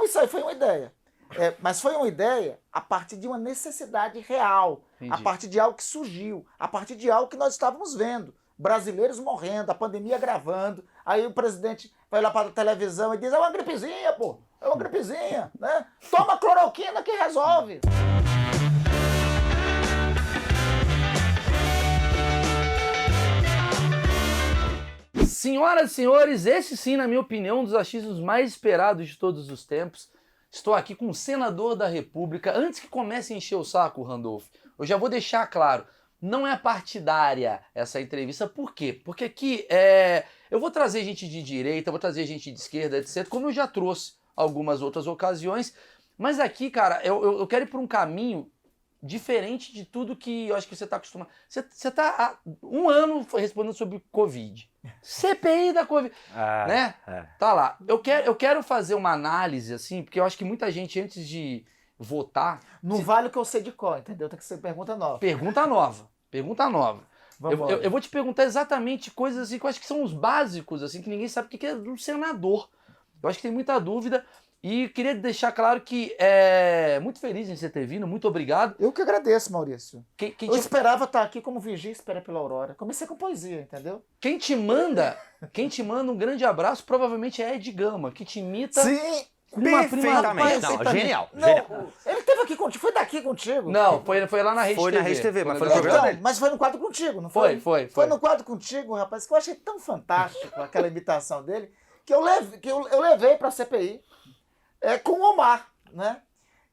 Não, isso aí foi uma ideia. Mas foi uma ideia a partir de uma necessidade real, Entendi. a partir de algo que surgiu, a partir de algo que nós estávamos vendo. Brasileiros morrendo, a pandemia agravando. Aí o presidente vai lá para a televisão e diz: é uma gripezinha, pô, é uma gripezinha, né? Toma cloroquina que resolve. Senhoras e senhores, esse sim, na minha opinião, um dos achismos mais esperados de todos os tempos. Estou aqui com o senador da República. Antes que comece a encher o saco, Randolph, eu já vou deixar claro, não é partidária essa entrevista. Por quê? Porque aqui eu vou trazer gente de direita, vou trazer gente de esquerda, etc., como eu já trouxe algumas outras ocasiões. Mas aqui, cara, eu quero ir por um caminho diferente de tudo que eu acho que você está acostumado. Você está há um ano respondendo sobre Covid. CPI da Covid, né? Tá lá. Eu quero fazer uma análise, assim, porque eu acho que muita gente, antes de votar... Não vale o que eu sei de cor, entendeu? Tem que ser pergunta nova. Pergunta nova. Pergunta nova. Vambora. Eu vou te perguntar exatamente coisas assim, que eu acho que são os básicos, assim, que ninguém sabe o que é do senador. Eu acho que tem muita dúvida. E queria deixar claro que muito feliz em você ter vindo, muito obrigado. Eu que agradeço, Maurício. Eu esperava estar aqui como vigia espera pela aurora. Comecei com poesia, entendeu? Quem te manda um grande abraço provavelmente é Ed Gama, que te imita. Sim, perfeitamente. Não, genial. Não, ele esteve aqui contigo, foi daqui contigo. Não, foi lá na Rede Foi TV. na Rede TV, mas foi no legal. programa Então, mas foi no quadro contigo, não foi? Foi. Foi no quadro contigo, rapaz, que eu achei tão fantástico aquela imitação dele, que eu levei pra CPI. Com o Omar, né?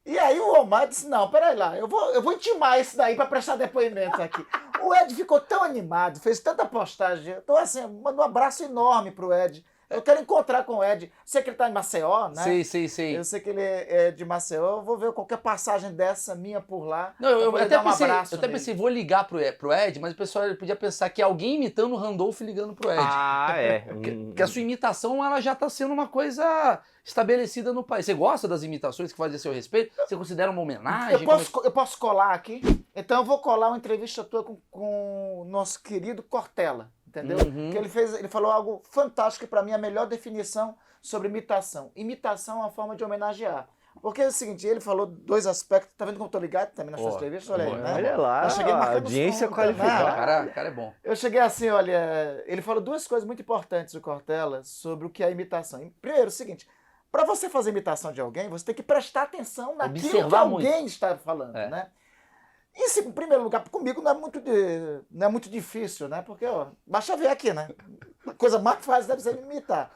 E aí o Omar disse: não, peraí lá, eu vou intimar esse daí para prestar depoimento aqui. O Ed ficou tão animado, fez tanta postagem. Então, assim, mando um abraço enorme pro Ed. Eu quero encontrar com o Ed. Sei que ele tá em Maceió, né? Sei. Eu sei que ele é de Maceió. Eu vou ver qualquer passagem dessa minha por lá. Não, eu vou até dar um pensei, abraço eu até nele. pensei, vou ligar pro Ed, mas o pessoal podia pensar que é alguém imitando o Randolph ligando pro Ed. Ah, é. Porque a sua imitação, ela já tá sendo uma coisa estabelecida no país. Você gosta das imitações que fazem a seu respeito? Você considera uma homenagem? Eu posso colar aqui? Então eu vou colar uma entrevista tua com o nosso querido Cortella, entendeu? Uhum. Que ele falou algo fantástico, que para mim é a melhor definição sobre imitação. Imitação é uma forma de homenagear. Porque é o seguinte, ele falou dois aspectos, tá vendo como eu tô ligado também nas suas entrevistas? Olha aí, né? Olha lá, Eu cheguei marcando audiência os pontos, qualificada. O cara é bom. Eu cheguei assim, olha, ele falou duas coisas muito importantes, o Cortella, sobre o que é imitação. Primeiro, o seguinte, para você fazer imitação de alguém, você tem que prestar atenção naquilo que Observar alguém está falando, né? E em primeiro lugar, comigo não é muito difícil, né? Porque, ó, basta ver aqui, né? A coisa mais fácil deve ser imitar.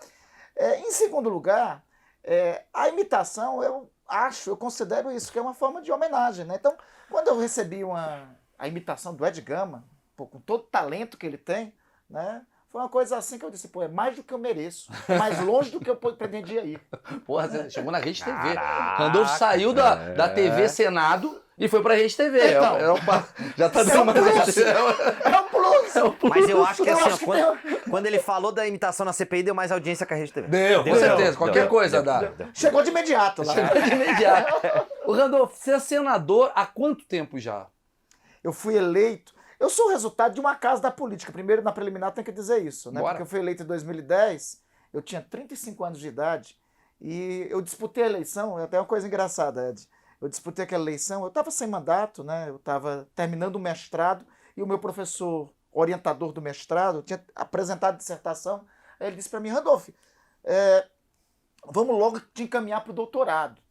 Em segundo lugar, a imitação, eu considero isso, que é uma forma de homenagem, né? Então, quando eu recebi a imitação do Ed Gama, pô, com todo o talento que ele tem, né? Foi uma coisa assim que eu disse, pô, é mais do que eu mereço, mais longe do que eu pretendia ir. Porra, você chegou na Rede TV. Caraca, Randolph saiu da TV Senado e foi pra Rede TV. Então, já tá dando mais... É um plus! Mas eu acho que Eu assim, acho que quando ele falou da imitação na CPI, deu mais audiência que a Rede TV. Deu, com certeza. Qualquer coisa dá. Chegou de imediato lá. Chegou de imediato. O Randolph, você é senador há quanto tempo já? Eu fui eleito. Eu sou o resultado de uma casa da política. Primeiro, na preliminar, tem que dizer isso, né? Bora. Porque eu fui eleito em 2010, eu tinha 35 anos de idade e eu disputei a eleição, é até uma coisa engraçada, Ed. Eu disputei aquela eleição, eu estava sem mandato, né? Eu estava terminando o mestrado e o meu professor orientador do mestrado tinha apresentado a dissertação. Aí ele disse para mim: Randolph, vamos logo te encaminhar para o doutorado.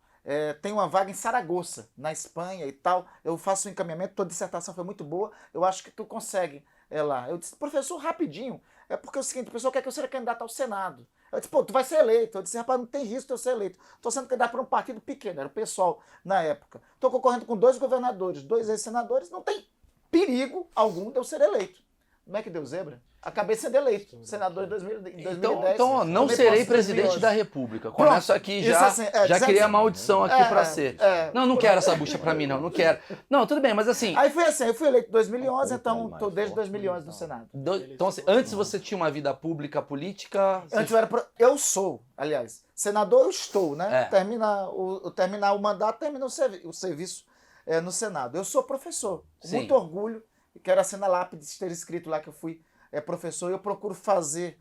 Tem uma vaga em Saragoça, na Espanha e tal. Eu faço o encaminhamento, tua dissertação foi muito boa, eu acho que tu consegue lá. Eu disse: professor, rapidinho, é porque é o seguinte, o pessoal quer que eu seja candidato ao Senado. Eu disse: pô, tu vai ser eleito. Eu disse: rapaz, não tem risco de eu ser eleito. Estou sendo candidato para um partido pequeno, era o PSOL na época. Estou concorrendo com 2 governadores, 2 ex-senadores, não tem perigo algum de eu ser eleito. Como é que deu zebra? Acabei sendo eleito, senador em 2010. Então não serei presidente da República. Começo aqui já, assim, já criei a maldição aqui pra ser. Não quero essa bucha pra mim, não quero. Não, tudo bem, mas assim... Aí foi assim, eu fui eleito em 2011, então estou desde 2011 no Senado. Então, assim, antes você tinha uma vida pública, política... Antes eu sou, aliás, senador eu estou, né? Terminar o mandato, termina o serviço no Senado. Eu sou professor, com muito orgulho, e quero assinar lápide de ter escrito lá que eu fui professor, eu procuro fazer,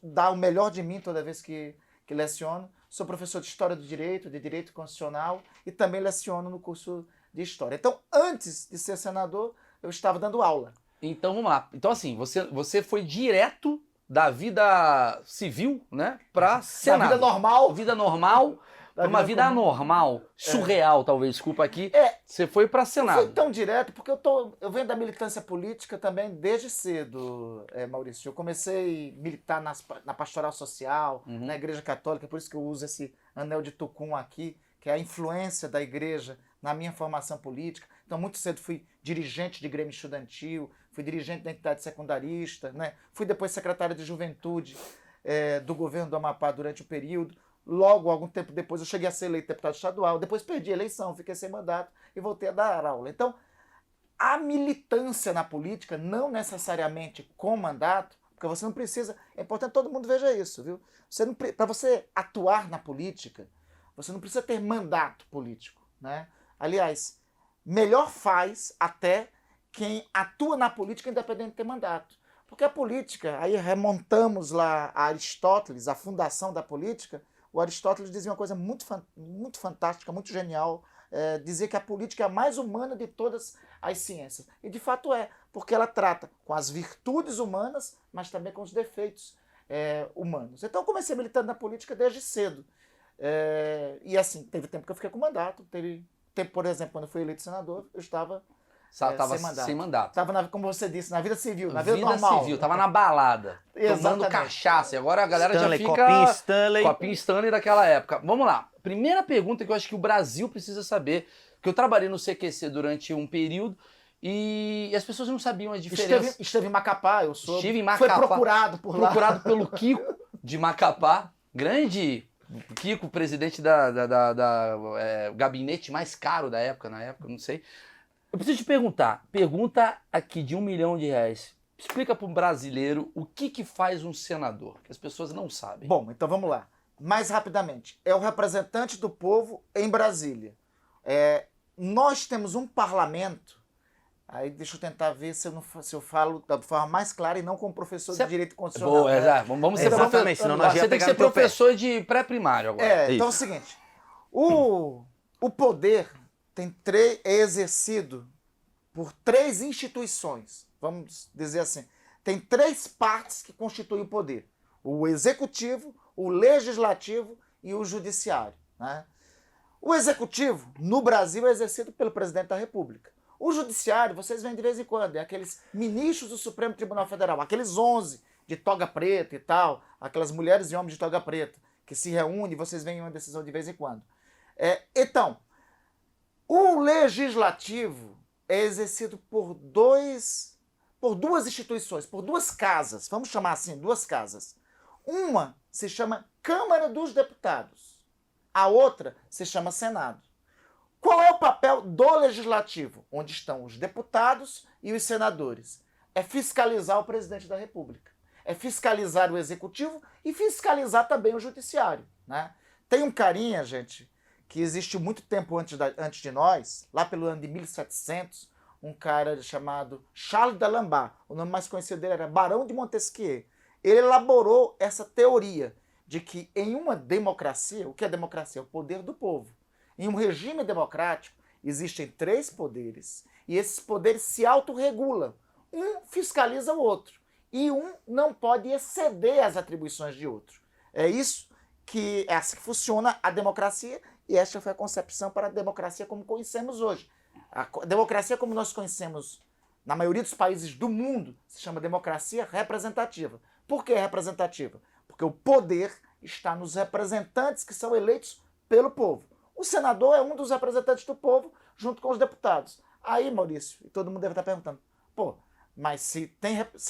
dar o melhor de mim toda vez que leciono. sou professor de História do Direito, de Direito Constitucional e também leciono no curso de História. Então, antes de ser senador, eu estava dando aula. Então vamos lá. Então, assim, você foi direto da vida civil, né, pra Senado. Na vida normal. Vida normal, Da uma vida comum. anormal, surreal, talvez, desculpa aqui. É. Você foi pra Não foi Senado. tão direto, porque eu venho da militância política também desde cedo, Maurício. Eu comecei a militar na pastoral social, na Igreja Católica, por isso que eu uso esse anel de Tucum aqui, que é a influência da igreja na minha formação política. Então, muito cedo fui dirigente de grêmio estudantil, fui dirigente da entidade secundarista, né? Fui depois secretário de juventude do governo do Amapá durante o período. Logo, algum tempo depois, eu cheguei a ser eleito deputado estadual. Depois perdi a eleição, fiquei sem mandato e voltei a dar aula. Então, a militância na política, não necessariamente com mandato, porque você não precisa... É importante que todo mundo veja isso, viu? Para você atuar na política, você não precisa ter mandato político, né? Aliás, melhor faz até quem atua na política independente de ter mandato. Porque a política, aí remontamos lá a Aristóteles, a fundação da política. O Aristóteles dizia uma coisa muito fantástica, muito genial, dizia que a política é a mais humana de todas as ciências. E de fato é, porque ela trata com as virtudes humanas, mas também com os defeitos humanos. Então eu comecei militando na política desde cedo. E assim, teve tempo que eu fiquei com mandato, teve tempo, por exemplo, quando eu fui eleito senador, eu estava sem mandato. Estava, como você disse, na vida civil, na vida normal. Civil, tava na balada, tomando Exatamente. cachaça. E agora a galera Stanley, já fica... Copinho Stanley daquela época. Vamos lá. Primeira pergunta que eu acho que o Brasil precisa saber, que eu trabalhei no CQC durante um período e as pessoas não sabiam a diferença. Esteve em Macapá, eu soube. Estive em Macapá. Foi procurado por lá. Procurado pelo Kiko de Macapá, grande Kiko, presidente gabinete mais caro da época, não sei. Eu preciso te perguntar, pergunta aqui de R$1 milhão. Explica para um brasileiro o que faz um senador, que as pessoas não sabem. Bom, então vamos lá. Mais rapidamente. É o representante do povo em Brasília. Nós temos um parlamento, aí deixa eu tentar ver se eu falo da forma mais clara e não como professor de Direito Constitucional. Boa, vamos ser exatamente, senão nós ia você tem que pegar ser no teu pé. professor de pré-primário agora. Então é o seguinte, o poder é exercido por 3 instituições, vamos dizer assim. Tem 3 partes que constituem o poder. O executivo, o legislativo e o judiciário, né? O executivo, no Brasil, é exercido pelo presidente da República. O judiciário, vocês veem de vez em quando, é aqueles ministros do Supremo Tribunal Federal, aqueles 11 de toga preta e tal, aquelas mulheres e homens de toga preta, que se reúnem e vocês veem uma decisão de vez em quando. Então, o legislativo é exercido por duas instituições, por 2 casas, vamos chamar assim, 2 casas. Uma se chama Câmara dos Deputados, a outra se chama Senado. Qual é o papel do legislativo? Onde estão os deputados e os senadores? É fiscalizar o presidente da República. É fiscalizar o executivo e fiscalizar também o judiciário, né? Tem um carinha, gente, que existiu muito tempo antes de nós, lá pelo ano de 1700, um cara chamado Charles d'Alembert. O nome mais conhecido dele era Barão de Montesquieu. Ele elaborou essa teoria de que em uma democracia, o que é democracia? O poder do povo. Em um regime democrático, existem 3 poderes e esses poderes se autorregulam. Um fiscaliza o outro e um não pode exceder as atribuições de outro. É assim que funciona a democracia e esta foi a concepção para a democracia como conhecemos hoje. A democracia como nós conhecemos na maioria dos países do mundo se chama democracia representativa. Por que representativa? Porque o poder está nos representantes que são eleitos pelo povo. O senador é um dos representantes do povo junto com os deputados. Aí, Maurício, e todo mundo deve estar perguntando, mas se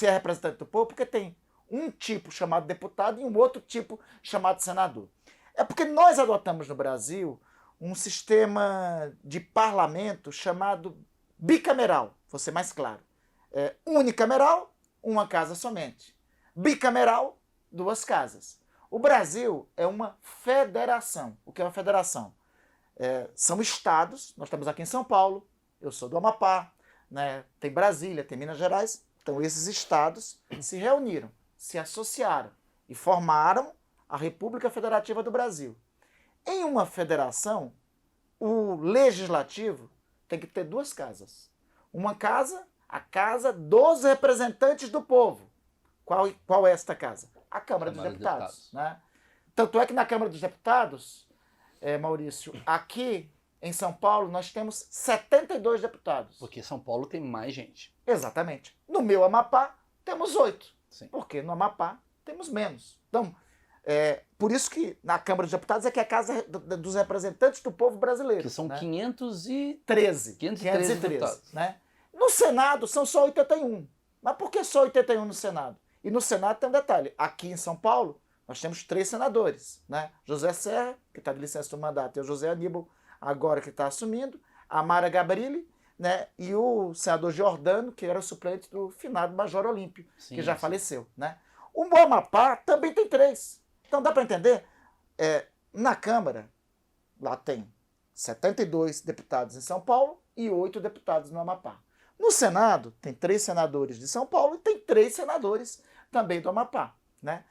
é representante do povo, por que tem um tipo chamado deputado e um outro tipo chamado senador? É porque nós adotamos no Brasil um sistema de parlamento chamado bicameral, vou ser mais claro. Unicameral, uma casa somente. Bicameral, 2 casas. O Brasil é uma federação. O que é uma federação? São estados, nós estamos aqui em São Paulo, eu sou do Amapá, né? Tem Brasília, tem Minas Gerais. Então esses estados se reuniram, se associaram e formaram a República Federativa do Brasil. Em uma federação, o legislativo tem que ter duas casas. Uma casa, a casa dos representantes do povo. Qual é esta casa? A Câmara dos Deputados. Né? Tanto é que na Câmara dos Deputados, Maurício, aqui em São Paulo nós temos 72 deputados. Porque São Paulo tem mais gente. Exatamente. No meu Amapá temos 8. Sim. Porque no Amapá temos menos. Então, por isso que na Câmara dos Deputados é que é a casa dos representantes do povo brasileiro. Que são né? 513 deputados. Né? No Senado são só 81. Mas por que só 81 no Senado? E no Senado tem um detalhe. Aqui em São Paulo, nós temos 3 senadores. Né? José Serra, que está de licença do mandato, e o José Aníbal, agora que está assumindo, a Mara Gabrilli, né? E o senador Giordano, que era o suplente do finado Major Olímpio, que já faleceu. Né? O Amapá também tem 3. Então dá para entender? Na Câmara, lá tem 72 deputados em São Paulo e 8 deputados no Amapá. No Senado, tem 3 senadores de São Paulo e tem 3 senadores também do Amapá. Né?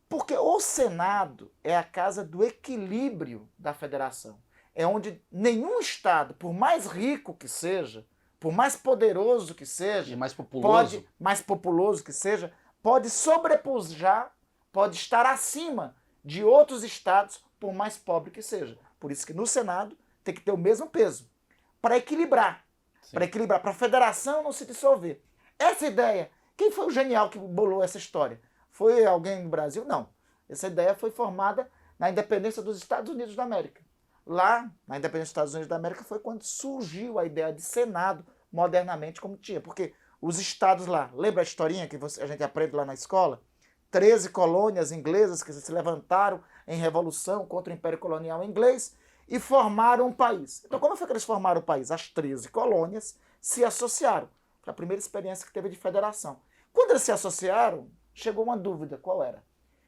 Porque o Senado é a casa do equilíbrio da federação. É onde nenhum Estado, por mais rico que seja, por mais poderoso que seja, e mais populoso, pode sobrepujar, pode estar acima de outros estados, por mais pobre que seja. Por isso que no Senado tem que ter o mesmo peso, para equilibrar, para a federação não se dissolver. Essa ideia, quem foi o genial que bolou essa história? Foi alguém no Brasil? Não. Essa ideia foi formada na independência dos Estados Unidos da América. Lá, na independência dos Estados Unidos da América, foi quando surgiu a ideia de Senado modernamente como tinha. Porque os estados lá, lembra a historinha que a gente aprende lá na escola? 13 colônias inglesas que se levantaram em revolução contra o Império Colonial inglês e formaram um país. Então, como foi que eles formaram o país? As 13 colônias se associaram. Foi a primeira experiência que teve de federação. Quando eles se associaram, chegou uma dúvida. Qual era?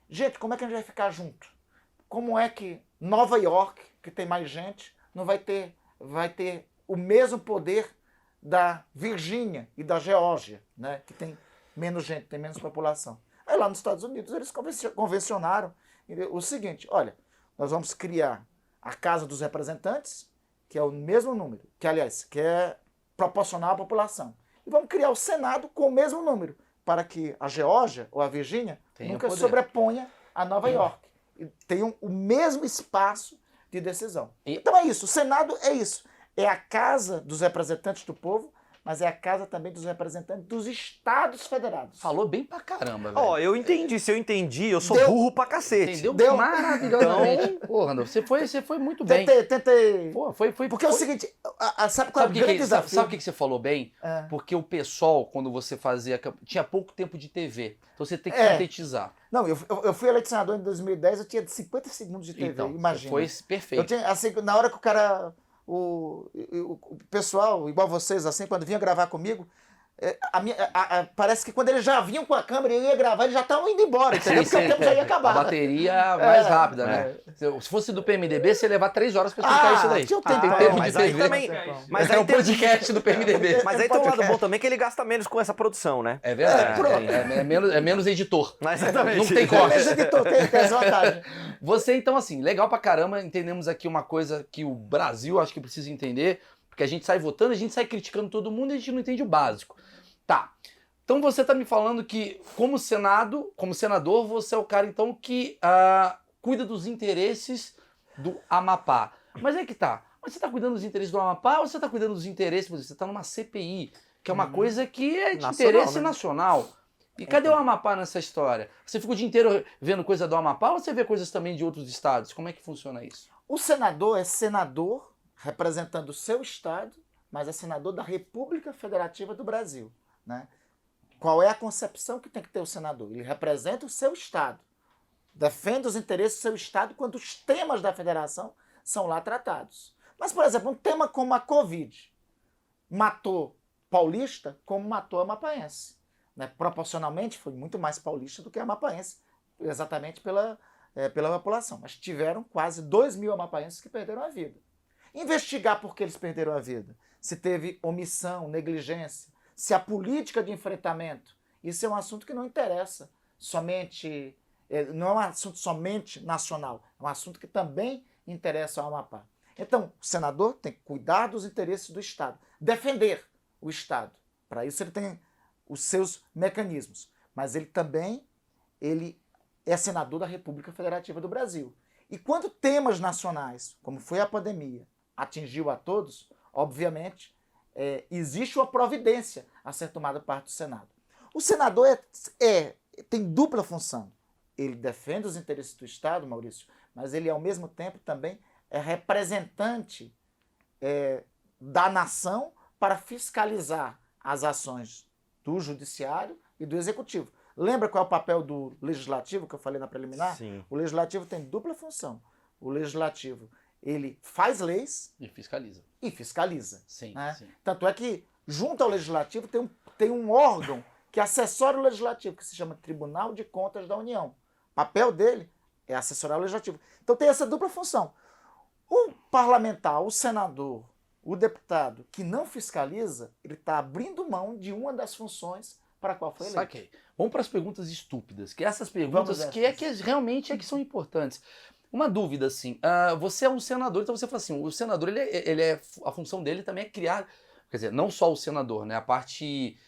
Gente, como é que a gente vai ficar junto? Como é que Nova York, que tem mais gente, não vai ter o mesmo poder da Virgínia e da Geórgia, né? Que tem menos gente, tem menos população. Aí lá nos Estados Unidos eles convencionaram o seguinte: olha, nós vamos criar a Casa dos Representantes, que é o mesmo número, que é proporcional à população. E vamos criar o Senado com o mesmo número, para que a Geórgia ou a Virgínia nunca sobreponha a Nova York. E tenham o mesmo espaço de decisão. Então é isso, o Senado é isso. É a casa dos representantes do povo, mas é a casa também dos representantes dos estados federados. Falou bem pra caramba, velho. Ó, eu entendi. Se eu entendi, eu sou burro pra cacete. Entendeu? Maravilhosamente. Pô, Randolfo, você foi muito bem. Tentei. Pô, foi. Porque é o seguinte, sabe qual é o grande desafio? Sabe o que você falou bem? Porque o pessoal, quando você fazia... Tinha pouco tempo de TV. Então você tem que sintetizar. Não, eu fui eleito senador em 2010, eu tinha 50 segundos de TV, então, imagina. Foi perfeito. Eu tinha, assim, na hora que o cara... O pessoal, igual vocês, assim, quando vinha gravar comigo, parece que quando eles já vinham com a câmera e eu ia gravar, eles já estavam indo embora, entendeu? Porque o tempo já ia acabar. A bateria mais rápida, né? Se fosse do PMDB, você ia levar 3 horas pra explicar isso daí. Tem tempo mas de aí TV. também... Mas é aí o podcast do PMDB. Mas aí tem um lado bom também, que ele gasta menos com essa produção, né? É verdade. É menos editor. Exatamente. Não tem corte. Menos editor, tem essa vantagem. Você, então, assim, legal pra caramba, entendemos aqui uma coisa que o Brasil acho que precisa entender, porque a gente sai votando, a gente sai criticando todo mundo e a gente não entende o básico. Tá. Então você tá me falando que, como senador, você é o cara, então, que cuida dos interesses do Amapá. Mas é que tá. Mas você tá cuidando dos interesses do Amapá ou você tá cuidando dos interesses, por exemplo, você tá numa CPI, que é uma coisa que é de interesse nacional. E cadê o Amapá nessa história? Você fica o dia inteiro vendo coisa do Amapá ou você vê coisas também de outros estados? Como é que funciona isso? O senador é senador representando o seu estado, mas é senador da República Federativa do Brasil. Né? Qual é a concepção que tem que ter o senador? Ele representa o seu estado, defende os interesses do seu estado quando os temas da federação são lá tratados. Mas, por exemplo, um tema como a Covid matou paulista como matou amapaense. Né? Proporcionalmente foi muito mais paulista do que amapaense, exatamente pela população. Mas tiveram quase 2.000 amapaenses que perderam a vida. Investigar por que eles perderam a vida. Se teve omissão, negligência, se a política de enfrentamento, isso é um assunto que não interessa somente, não é um assunto somente nacional, é um assunto que também interessam ao Amapá. Então, o senador tem que cuidar dos interesses do Estado, defender o Estado. Para isso ele tem os seus mecanismos. Mas ele também é senador da República Federativa do Brasil. E quando temas nacionais, como foi a pandemia, atingiu a todos, obviamente, existe uma providência a ser tomada por parte do Senado. O senador tem dupla função. Ele defende os interesses do Estado, Maurício, mas ele, ao mesmo tempo, também é representante da nação para fiscalizar as ações do Judiciário e do Executivo. Lembra qual é o papel do Legislativo, que eu falei na preliminar? Sim. O Legislativo tem dupla função. O Legislativo, ele faz leis E fiscaliza. e fiscaliza. Sim, Né? sim. Tanto é que, junto ao Legislativo, tem um órgão que assessora o Legislativo, que se chama Tribunal de Contas da União. O papel dele é assessorar o Legislativo. Então tem essa dupla função. O parlamentar, o senador, o deputado que não fiscaliza, ele está abrindo mão de uma das funções para a qual foi eleito. Saquei. Vamos para as perguntas estúpidas, que essas perguntas Vamos que realmente são importantes. Uma dúvida, assim, você é um senador, então você fala assim, o senador, a função dele também é criar, quer dizer, não só o senador, né, a parte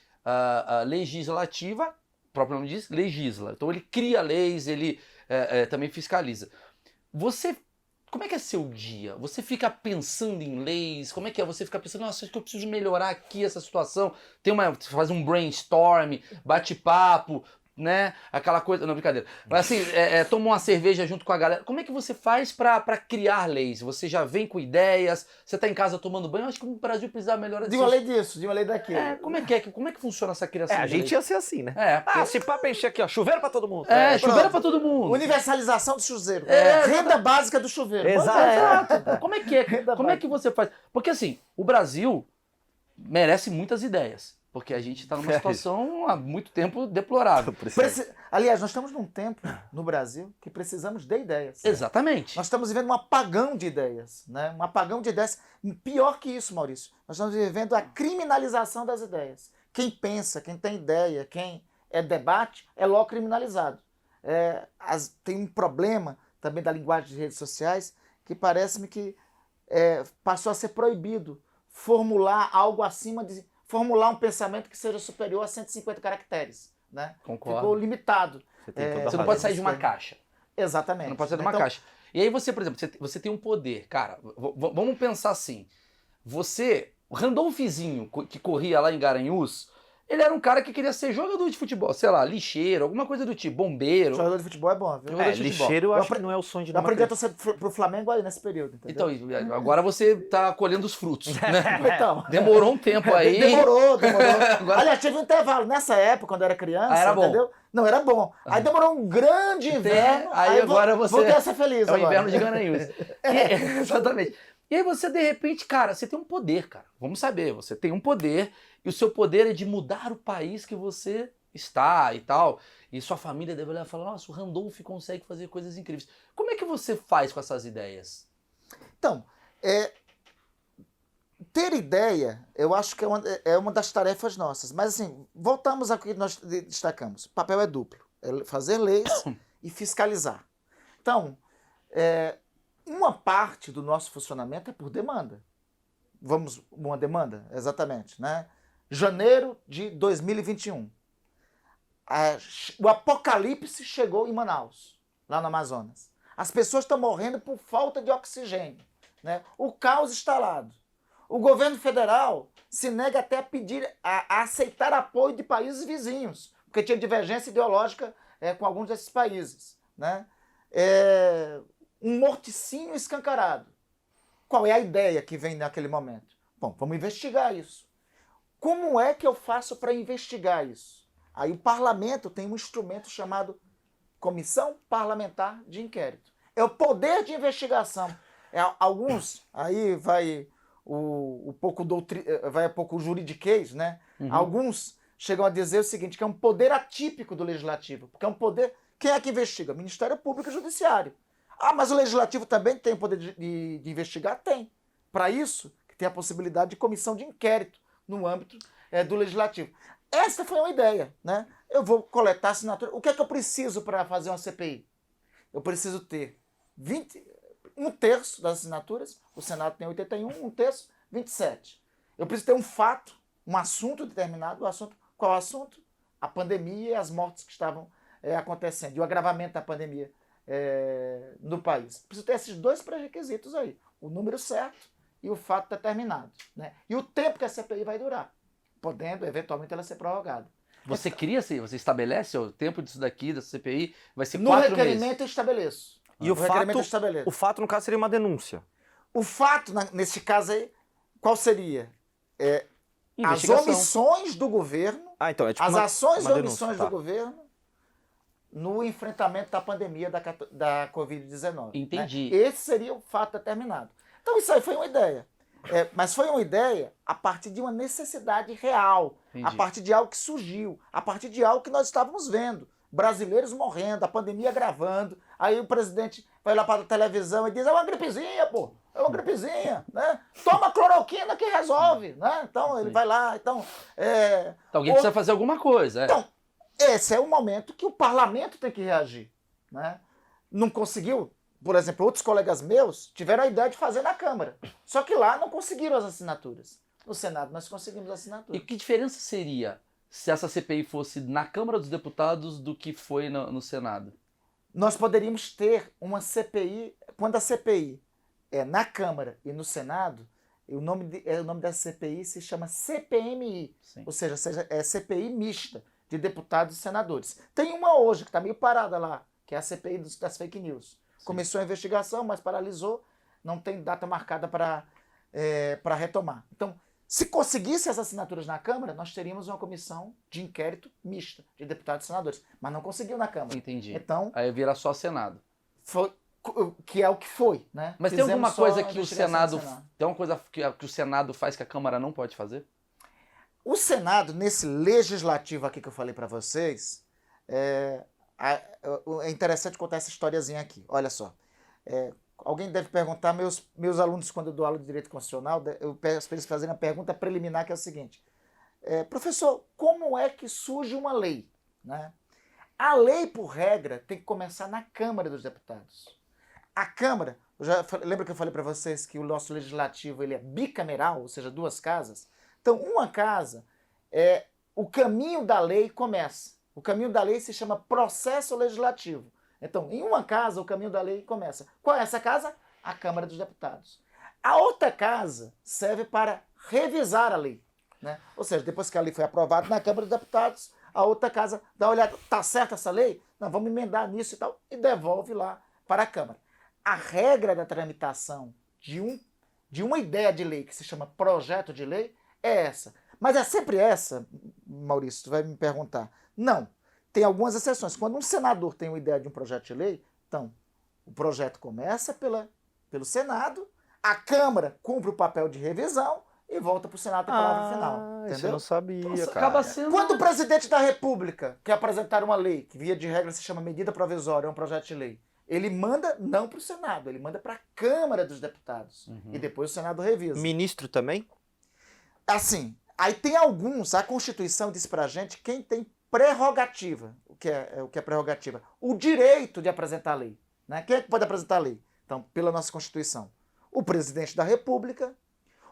legislativa, o próprio nome diz, legisla. Então ele cria leis, ele também fiscaliza. Como é que é seu dia? Você fica pensando em leis? Como é que é? Você fica pensando, nossa, acho que eu preciso melhorar aqui essa situação. Você faz um brainstorm, bate-papo, né? Aquela coisa. Não, brincadeira. Mas assim, toma uma cerveja junto com a galera. Como é que você faz pra criar leis? Você já vem com ideias? Você tá em casa tomando banho? Eu acho que o Brasil precisa melhorar De uma lei disso, de uma lei daquilo. Como é que funciona essa criação A de gente leis? ia ser assim, né? Porque- Se pá pra encher aqui, ó, chuveiro pra todo mundo. chuveiro pra todo mundo. Universalização do chuveiro. É, Renda básica do chuveiro. Exato. Como é que é? Renda Como é básica. que você faz? Porque assim, o Brasil merece muitas ideias. Porque a gente está numa situação há muito tempo deplorável. Aliás, nós estamos num tempo no Brasil que precisamos de ideias. Exatamente. Nós estamos vivendo um apagão de ideias, né? Um apagão de ideias. Pior que isso, Maurício, nós estamos vivendo a criminalização das ideias. Quem pensa, quem tem ideia, quem debate, é logo criminalizado. Tem um problema também da linguagem de redes sociais que parece-me que passou a ser proibido formular algo acima de... formular um pensamento que seja superior a 150 caracteres. Né? Concordo. Ficou limitado. Você não pode sair de uma caixa. Exatamente. Você não pode sair de uma Então, caixa. E aí você, por exemplo, você tem um poder. Cara, vamos pensar assim. O Randolfizinho, que corria lá em Garanhuns, ele era um cara que queria ser jogador de futebol, sei lá, lixeiro, alguma coisa do tipo, bombeiro. Jogador de futebol é bom, viu? Jogador de futebol. Lixeiro eu Eu acho que apre- não é o sonho de Eu nenhuma aprendi a criança. torcer pro Flamengo aí nesse período, entendeu? Então, agora você tá colhendo os frutos, né? Então, Demorou um tempo aí. demorou. Agora- Aliás, teve um intervalo. Nessa época, quando eu era criança, Era bom. entendeu? Não, era bom. Aí demorou um grande inverno. Aí agora você- Voltei a ser feliz É o agora. inverno de Garanhuns. Exatamente. E aí você, de repente, cara, você tem um poder, cara. Vamos saber, você tem um poder e o seu poder é de mudar o país que você está e tal. E sua família deve olhar e falar, nossa, o Randolph consegue fazer coisas incríveis. Como é que você faz com essas ideias? Então, ter ideia, eu acho que é uma das tarefas nossas. Mas assim, voltamos ao que nós destacamos. O papel é duplo. É fazer leis e fiscalizar. Então, uma parte do nosso funcionamento é por demanda. Uma demanda, exatamente, né? Janeiro de 2021. O apocalipse chegou em Manaus, lá no Amazonas. As pessoas estão morrendo por falta de oxigênio, né? O caos instalado. O governo federal se nega até a aceitar apoio de países vizinhos, porque tinha divergência ideológica com alguns desses países, né? Um morticínio escancarado. Qual é a ideia que vem naquele momento? Bom, vamos investigar isso. Como é que eu faço para investigar isso? Aí o parlamento tem um instrumento chamado Comissão Parlamentar de Inquérito. É o poder de investigação. Alguns, aí vai vai um pouco juridiquês, né? Uhum. Alguns chegam a dizer o seguinte, que é um poder atípico do legislativo, porque é um poder... Quem é que investiga? Ministério Público e Judiciário. Mas o legislativo também tem o poder de investigar? Tem. Para isso, que tem a possibilidade de comissão de inquérito no âmbito do legislativo. Essa foi uma ideia, né? Eu vou coletar assinatura. O que é que eu preciso para fazer uma CPI? Eu preciso ter um terço das assinaturas, o Senado tem 81, um terço, 27. Eu preciso ter um fato, um assunto determinado, qual é o assunto? A pandemia e as mortes que estavam acontecendo, e o agravamento da pandemia no país. Preciso ter esses dois pré-requisitos aí, o número certo e o fato determinado, né? E o tempo que a CPI vai durar, podendo, eventualmente, ela ser prorrogada. Você cria, você estabelece o tempo disso daqui, da CPI, vai ser No 4 meses. requerimento eu estabeleço. E o requerimento eu estabeleço. fato, no caso, seria uma denúncia. O fato, nesse caso aí, qual seria? As Investigação. omissões do governo, Ah, então, é tipo as ações e uma omissões denúncia, tá. do governo no enfrentamento da pandemia da Covid-19. Entendi. Né? Esse seria o fato determinado. Então isso aí foi uma ideia. Mas foi uma ideia a partir de uma necessidade real, Entendi. a partir de algo que surgiu, a partir de algo que nós estávamos vendo. Brasileiros morrendo, a pandemia agravando. Aí o presidente vai lá para a televisão e diz: é uma gripezinha, pô, é uma gripezinha, né? Toma cloroquina que resolve, né? Então ele vai lá, então... Então, alguém precisa fazer alguma coisa. Então, esse é o momento que o parlamento tem que reagir, né? Não conseguiu? Por exemplo, outros colegas meus tiveram a ideia de fazer na Câmara. Só que lá não conseguiram as assinaturas. No Senado nós conseguimos as E assinaturas. que diferença seria se essa CPI fosse na Câmara dos Deputados do que foi no Senado? Nós poderíamos ter uma CPI, quando a CPI é na Câmara e no Senado, o nome da CPI se chama CPMI, Sim. ou seja, é CPI mista de deputados e senadores. Tem uma hoje que está meio parada lá, que é a CPI das fake news. Sim. Começou a investigação, mas paralisou, não tem data marcada para retomar. Então, se conseguisse as assinaturas na Câmara, nós teríamos uma comissão de inquérito mista de deputados e senadores, mas não conseguiu na Câmara. Entendi. Então, Aí vira só Senado. que é o que foi, né? Mas tem Fizemos alguma só coisa a que o investigação do Senado... Tem alguma coisa que o Senado faz que a Câmara não pode fazer? O Senado, nesse legislativo aqui que eu falei para vocês, é interessante contar essa historiazinha aqui. Olha só. Alguém deve perguntar, meus alunos, quando eu dou aula de Direito Constitucional, eu peço para eles fazerem a pergunta preliminar, que é o seguinte. Professor, como é que surge uma lei? Né? A lei, por regra, tem que começar na Câmara dos Deputados. A Câmara, lembra que eu falei para vocês que o nosso legislativo ele é bicameral, ou seja, duas casas? Então, uma casa, o caminho da lei começa. O caminho da lei se chama processo legislativo. Então, em uma casa, o caminho da lei começa. Qual é essa casa? A Câmara dos Deputados. A outra casa serve para revisar a lei. Né? Ou seja, depois que a lei foi aprovada na Câmara dos Deputados, a outra casa dá uma olhada, está certa essa lei? Não, vamos emendar nisso e tal, e devolve lá para a Câmara. A regra da tramitação de uma ideia de lei que se chama projeto de lei é essa. Mas é sempre essa, Maurício, tu vai me perguntar. Não. Tem algumas exceções. Quando um senador tem uma ideia de um projeto de lei, então, o projeto começa pelo Senado, a Câmara cumpre o papel de revisão e volta para o Senado ter palavra final. Isso eu Entendeu? não sabia, Nossa, cara. acaba sendo... Quando o presidente da República quer apresentar uma lei, que via de regra se chama medida provisória, é um projeto de lei, ele manda não para o Senado, ele manda para a Câmara dos Deputados. E depois o Senado revisa. Ministro também? Assim, aí tem alguns, a Constituição diz pra gente quem tem prerrogativa. O que é prerrogativa? O direito de apresentar a lei. Né? Quem é que pode apresentar a lei? Então, pela nossa Constituição. O presidente da República,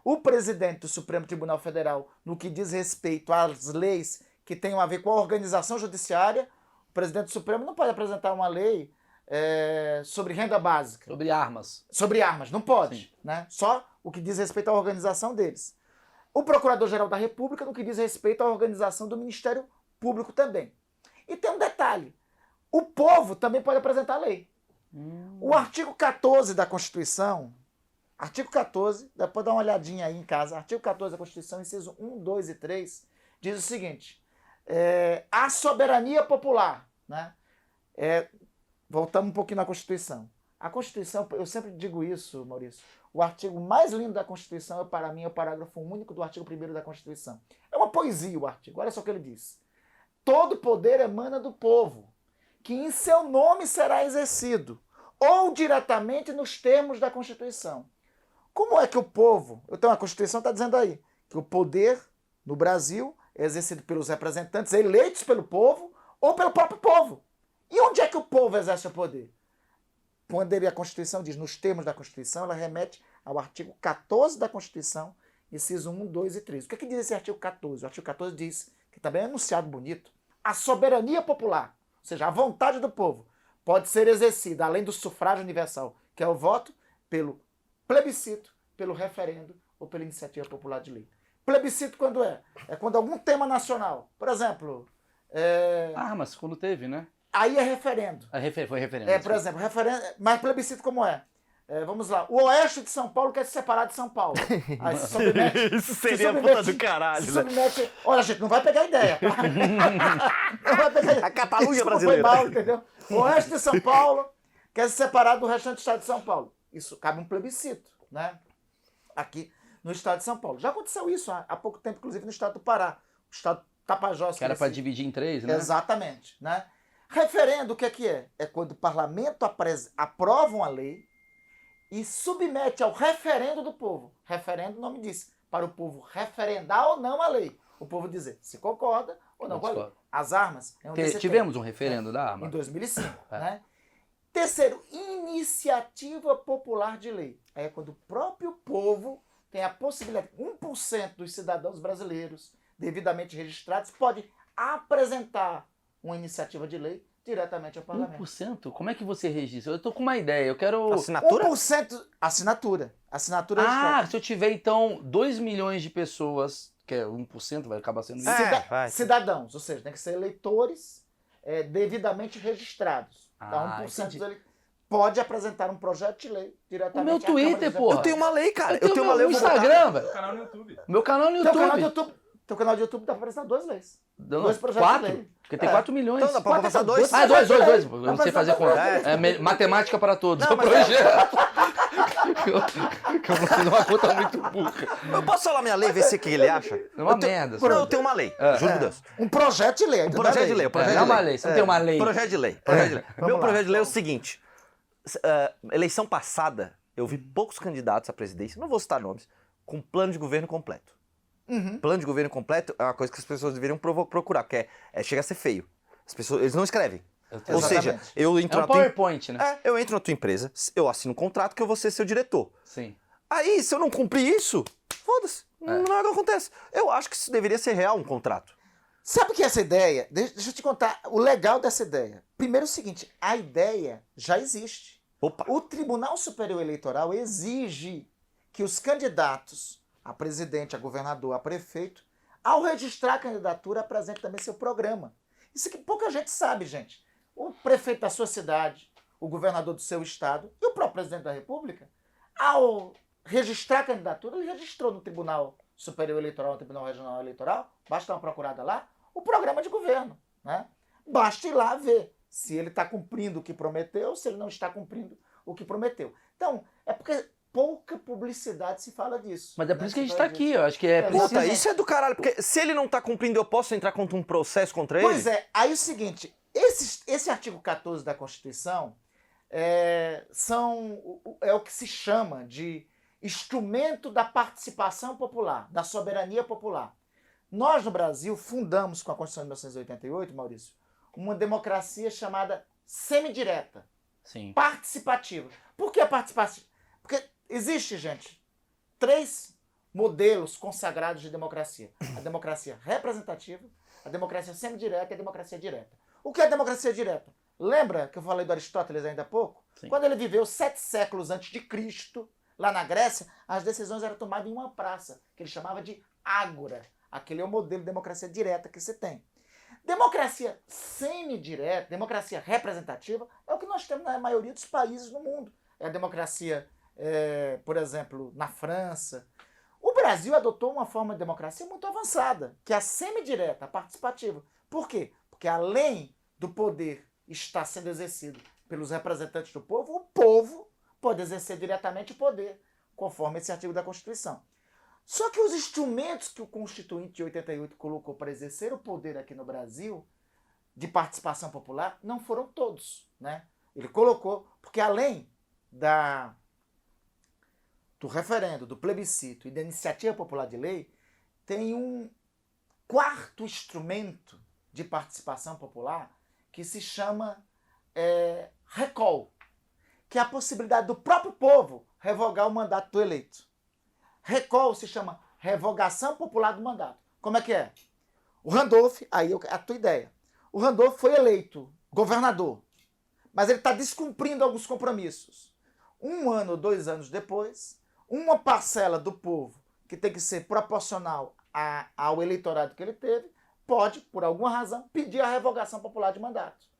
o presidente do Supremo Tribunal Federal, no que diz respeito às leis que tenham a ver com a organização judiciária, o presidente do Supremo não pode apresentar uma lei sobre renda básica. Sobre armas. Sobre armas, não pode. Sim. Né? Só o que diz respeito à organização deles. O Procurador-Geral da República, no que diz respeito à organização do Ministério Público também. E tem um detalhe. O povo também pode apresentar a lei. O artigo 14 da Constituição, artigo 14, depois dá uma olhadinha aí em casa, artigo 14 da Constituição, inciso 1, 2 e 3, diz o seguinte, a soberania popular, né? Voltamos um pouquinho na Constituição. A Constituição, eu sempre digo isso, Maurício, o artigo mais lindo da Constituição, para mim, é o parágrafo único do artigo 1º da Constituição. É uma poesia o artigo, olha só o que ele diz. Todo poder emana do povo, que em seu nome será exercido, ou diretamente nos termos da Constituição. Como é que o povo... Então a Constituição está dizendo aí que o poder no Brasil é exercido pelos representantes eleitos pelo povo ou pelo próprio povo. E onde é que o povo exerce o poder? quando a Constituição diz, nos termos da Constituição, ela remete ao artigo 14 da Constituição, inciso 1, 2 e 3. O que diz esse artigo 14? O artigo 14 diz, que também é enunciado bonito, a soberania popular, ou seja, a vontade do povo, pode ser exercida, além do sufrágio universal, que é o voto, pelo plebiscito, pelo referendo ou pela iniciativa popular de lei. Plebiscito quando é? É quando algum tema nacional, por exemplo... Mas quando teve, né? Aí é referendo. Foi referendo. Por exemplo, referendo, mas plebiscito como é? Vamos lá, o oeste de São Paulo quer se separar de São Paulo. Aí se submete, Isso seria a puta do caralho, se né? submete, olha, gente, não vai pegar ideia, tá? Não vai pegar ideia. A Catalunha Desculpa, brasileira. Foi mal, entendeu? O oeste de São Paulo quer se separar do restante do estado de São Paulo. Isso cabe um plebiscito, né? Aqui no estado de São Paulo. Já aconteceu isso há pouco tempo, inclusive no estado do Pará. O estado Tapajós. Que era para dividir em 3, né? Exatamente, né? Referendo, o que é? É quando o parlamento aprova uma lei e submete ao referendo do povo. Referendo, o nome diz, para o povo referendar ou não a lei. O povo dizer se concorda ou não com a lei. As armas... Tivemos um referendo da arma. Em 2005, né? Terceiro, iniciativa popular de lei. É quando o próprio povo tem a possibilidade, 1% dos cidadãos brasileiros devidamente registrados pode apresentar uma iniciativa de lei diretamente ao parlamento. 1%? Como é que você registra? Eu tô com uma ideia, eu quero... Assinatura? 1% assinatura. Assinatura registrada. Se eu tiver, então, 2 milhões de pessoas, que é 1%, vai acabar sendo isso. Cidadãos, ou seja, tem que ser eleitores devidamente registrados. Tá? 1% deles pode apresentar um projeto de lei diretamente. O meu Twitter, porra. Eu tenho uma lei, cara. Eu tenho uma lei no Instagram, velho. Meu canal no YouTube. Meu canal no YouTube. Teu canal de YouTube dá pra apresentar 2 leis. Não, 2 projetos de 4? lei. Porque tem 4 milhões. Então dá pra passar 2. Ah, 2. Eu não Dá pra sei fazer passar conta. dois. Matemática para todos. Não, É um mas- projeto. Eu vou fazer uma conta muito burra. Eu posso falar minha lei e ver se o que ele acha? É uma Eu tenho- merda. Não, eu tenho uma lei. Juro por Deus. Um projeto de lei. Um projeto de lei. Não é uma lei, você não tem uma lei. Projeto de lei. Projeto de lei. Vamos Meu lá. projeto de lei é o seguinte. Eleição passada, eu vi poucos candidatos à presidência, não vou citar nomes, com plano de governo completo. Plano de governo completo é uma coisa que as pessoas deveriam procurar, porque chega a ser feio. As pessoas, eles não escrevem. Ou seja, Exatamente. eu É entro um na tua PowerPoint, né? eu entro na tua empresa, eu assino um contrato que eu vou ser seu diretor. Sim. Aí, se eu não cumprir isso, foda-se, nada acontece. Eu acho que isso deveria ser real, um contrato. Sabe que essa ideia, deixa eu te contar o legal dessa ideia. Primeiro é o seguinte, a ideia já existe. Opa! O Tribunal Superior Eleitoral exige que os candidatos a presidente, a governador, a prefeito, ao registrar a candidatura, apresente também seu programa. Isso que pouca gente sabe, gente. O prefeito da sua cidade, o governador do seu estado e o próprio presidente da República, ao registrar a candidatura, ele registrou no Tribunal Superior Eleitoral, no Tribunal Regional Eleitoral, basta dar uma procurada lá, o programa de governo, né? Basta ir lá ver se ele está cumprindo o que prometeu, se ele não está cumprindo o que prometeu. Então, é porque pouca publicidade se fala disso. Mas é por né? isso que a gente Se tá fala aqui, disso. eu acho que é preciso... Puta, isso é do caralho, porque se ele não tá cumprindo, eu posso entrar contra um processo contra ele? Pois é, aí é o seguinte, esse artigo 14 da Constituição é o que se chama de instrumento da participação popular, da soberania popular. Nós, no Brasil, fundamos com a Constituição de 1988, Maurício, uma democracia chamada semidireta, Sim. participativa. Por que participativa? Porque existe, gente, 3 modelos consagrados de democracia. A democracia representativa, a democracia semidireta e a democracia direta. O que é a democracia direta? Lembra que eu falei do Aristóteles ainda há pouco? Sim. Quando ele viveu 7 séculos antes de Cristo, lá na Grécia, as decisões eram tomadas em uma praça, que ele chamava de ágora. Aquele é o modelo de democracia direta que você tem. Democracia semidireta, democracia representativa, é o que nós temos na maioria dos países no mundo. É a democracia, por exemplo, na França. O Brasil adotou uma forma de democracia muito avançada, que é a semidireta, a participativa. Por quê? Porque além do poder estar sendo exercido pelos representantes do povo, o povo pode exercer diretamente o poder, conforme esse artigo da Constituição. Só que os instrumentos que o Constituinte de 88 colocou para exercer o poder aqui no Brasil, de participação popular, não foram todos, né? Ele colocou, porque além do referendo, do plebiscito e da iniciativa popular de lei, tem um 4º instrumento de participação popular que se chama recall, que é a possibilidade do próprio povo revogar o mandato do eleito. Recall se chama revogação popular do mandato. Como é que é? O Randolph, aí a tua ideia. O Randolph foi eleito governador, mas ele está descumprindo alguns compromissos. 1 ano ou 2 anos depois, uma parcela do povo, que tem que ser proporcional ao eleitorado que ele teve, pode, por alguma razão, pedir a revogação popular de mandato.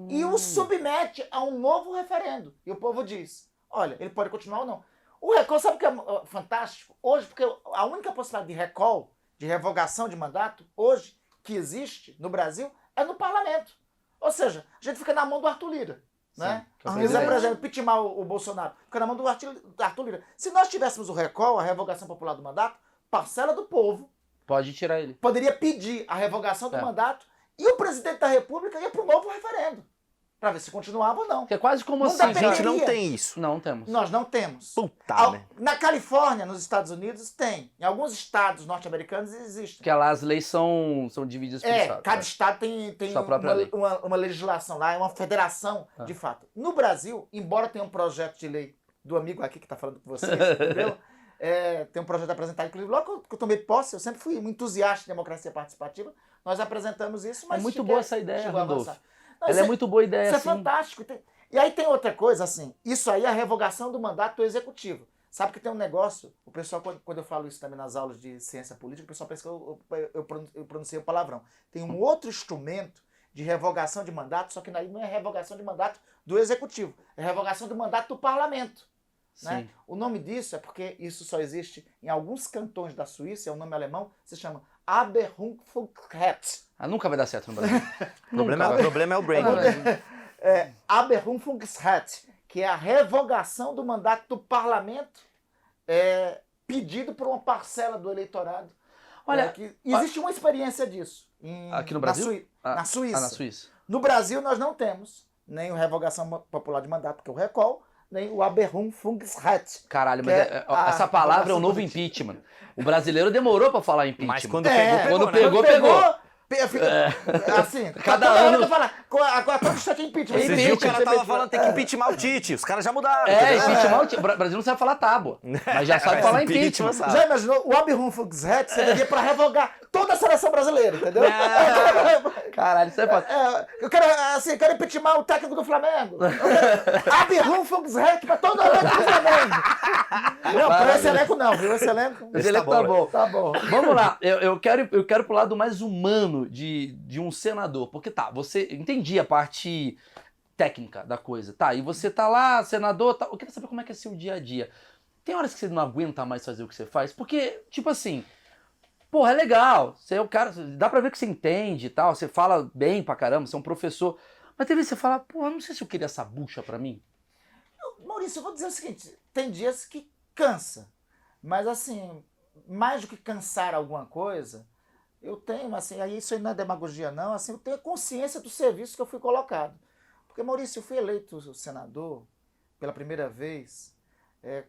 E o submete a um novo referendo. E o povo diz, olha, ele pode continuar ou não. O recall, sabe o que é fantástico? Hoje, porque a única possibilidade de recall, de revogação de mandato, hoje, que existe no Brasil, é no parlamento. Ou seja, a gente fica na mão do Arthur Lira. Né? Se quiser, por exemplo, pitimar o Bolsonaro, fica na mão do Arthur Lira. Se nós tivéssemos o recall, a revogação popular do mandato, parcela do povo pode tirar ele. Poderia pedir a revogação do mandato e o presidente da República ia para um novo referendo. Para ver se continuava ou não. Que é quase como Não assim. A gente não tem isso. Não temos. Nós não temos. Puta, né? Na Califórnia, nos Estados Unidos, tem. Em alguns estados norte-americanos existem. Porque lá as leis são divididas por estado. Cada estado tem Sua própria lei. uma legislação lá, é uma federação de fato. No Brasil, embora tenha um projeto de lei do amigo aqui que está falando com você, entendeu? Tem um projeto apresentado, inclusive, logo que eu tomei posse, eu sempre fui um entusiasta de democracia participativa, nós apresentamos isso, mas... É muito boa essa ideia, chegou a Randolph. avançar. Ela é muito boa ideia, Isso assim. é fantástico. E aí tem outra coisa, assim, isso aí é a revogação do mandato do executivo. Sabe que tem um negócio, o pessoal, quando eu falo isso também nas aulas de ciência política, o pessoal pensa que eu pronunciei o palavrão. Tem um outro instrumento de revogação de mandato, só que aí não é revogação de mandato do executivo, é revogação do mandato do parlamento. Né? O nome disso é porque isso só existe em alguns cantões da Suíça, é um nome alemão, se chama Aberrungungsrecht. Nunca vai dar certo no Brasil. O problema é o brain. Aberrungungsrecht, que é a revogação do mandato do parlamento pedido por uma parcela do eleitorado. Olha, existe uma experiência disso. Aqui no Brasil? Na Suíça. Na Suíça. No Brasil nós não temos nem a revogação popular de mandato, que é o recall, nem o Aberrungungsrecht. Caralho, mas essa palavra é o novo impeachment. O brasileiro demorou pra falar impeachment. Mas quando pegou, pegou. Assim, cada ano fala, agora todo instante é impeachment. Esses dias o cara tava falando tem que impeachment o Tite. Os caras já mudaram. Impeachment o Tite. O Brasil não sabe falar tábua, mas já sabe falar impeachment. Já imaginou? O Aberrungungsrecht seria pra revogar toda a seleção brasileira, entendeu? Caralho, isso é foda. Eu quero impeachment o técnico do Flamengo. Aberrungungsrecht pra todo o elenco do Flamengo. Não, pra esse elenco não, viu? Esse elenco tá bom. Tá bom. Vamos lá, eu quero pro lado mais humano de um senador, porque você entendi a parte técnica da coisa, e você tá lá, senador, eu queria saber como é que é seu dia a dia. Tem horas que você não aguenta mais fazer o que você faz, porque, tipo assim, porra, é legal, você é o cara, dá pra ver que você entende e tal, você fala bem pra caramba, você é um professor, mas tem vezes que você fala, porra, não sei se eu queria essa bucha pra mim. Maurício, eu vou dizer o seguinte, tem dias que cansa, mas assim, mais do que cansar alguma coisa, eu tenho, assim, aí isso aí não é demagogia não, assim, eu tenho consciência do serviço que eu fui colocado. Porque, Maurício, eu fui eleito senador pela primeira vez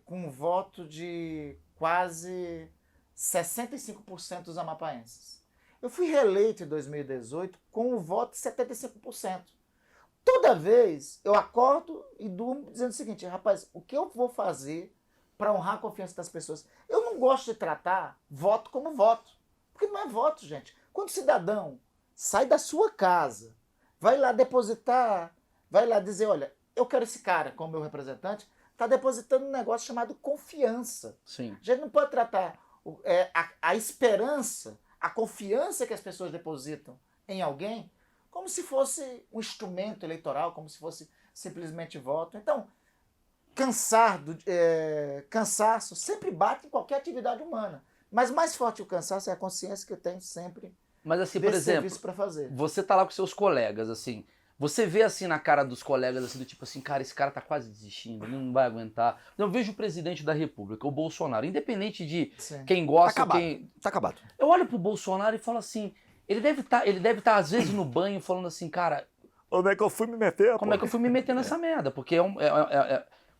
com um voto de quase 65% dos amapaenses. Eu fui reeleito em 2018 com um voto de 75%. Toda vez eu acordo e durmo dizendo o seguinte, rapaz, o que eu vou fazer para honrar a confiança das pessoas? Eu não gosto de tratar voto como voto. Porque não é voto, gente. Quando o cidadão sai da sua casa, vai lá depositar, vai lá dizer, olha, eu quero esse cara como meu representante, está depositando um negócio chamado confiança. Sim. A gente não pode tratar a esperança, a confiança que as pessoas depositam em alguém como se fosse um instrumento eleitoral, como se fosse simplesmente voto. Então, cansaço sempre bate em qualquer atividade humana. Mas mais forte o cansaço é a consciência que eu tenho sempre. Mas assim, por exemplo, para fazer. Você tá lá com seus colegas, assim, você vê assim na cara dos colegas, assim, do tipo assim, cara, esse cara tá quase desistindo, ele não vai aguentar. Eu vejo o presidente da República, o Bolsonaro, independente de quem gosta, Tá acabado. Eu olho pro Bolsonaro e falo assim, ele deve tá às vezes no banho falando assim, cara, como é que eu fui me meter? Como é que eu fui me meter nessa merda? Porque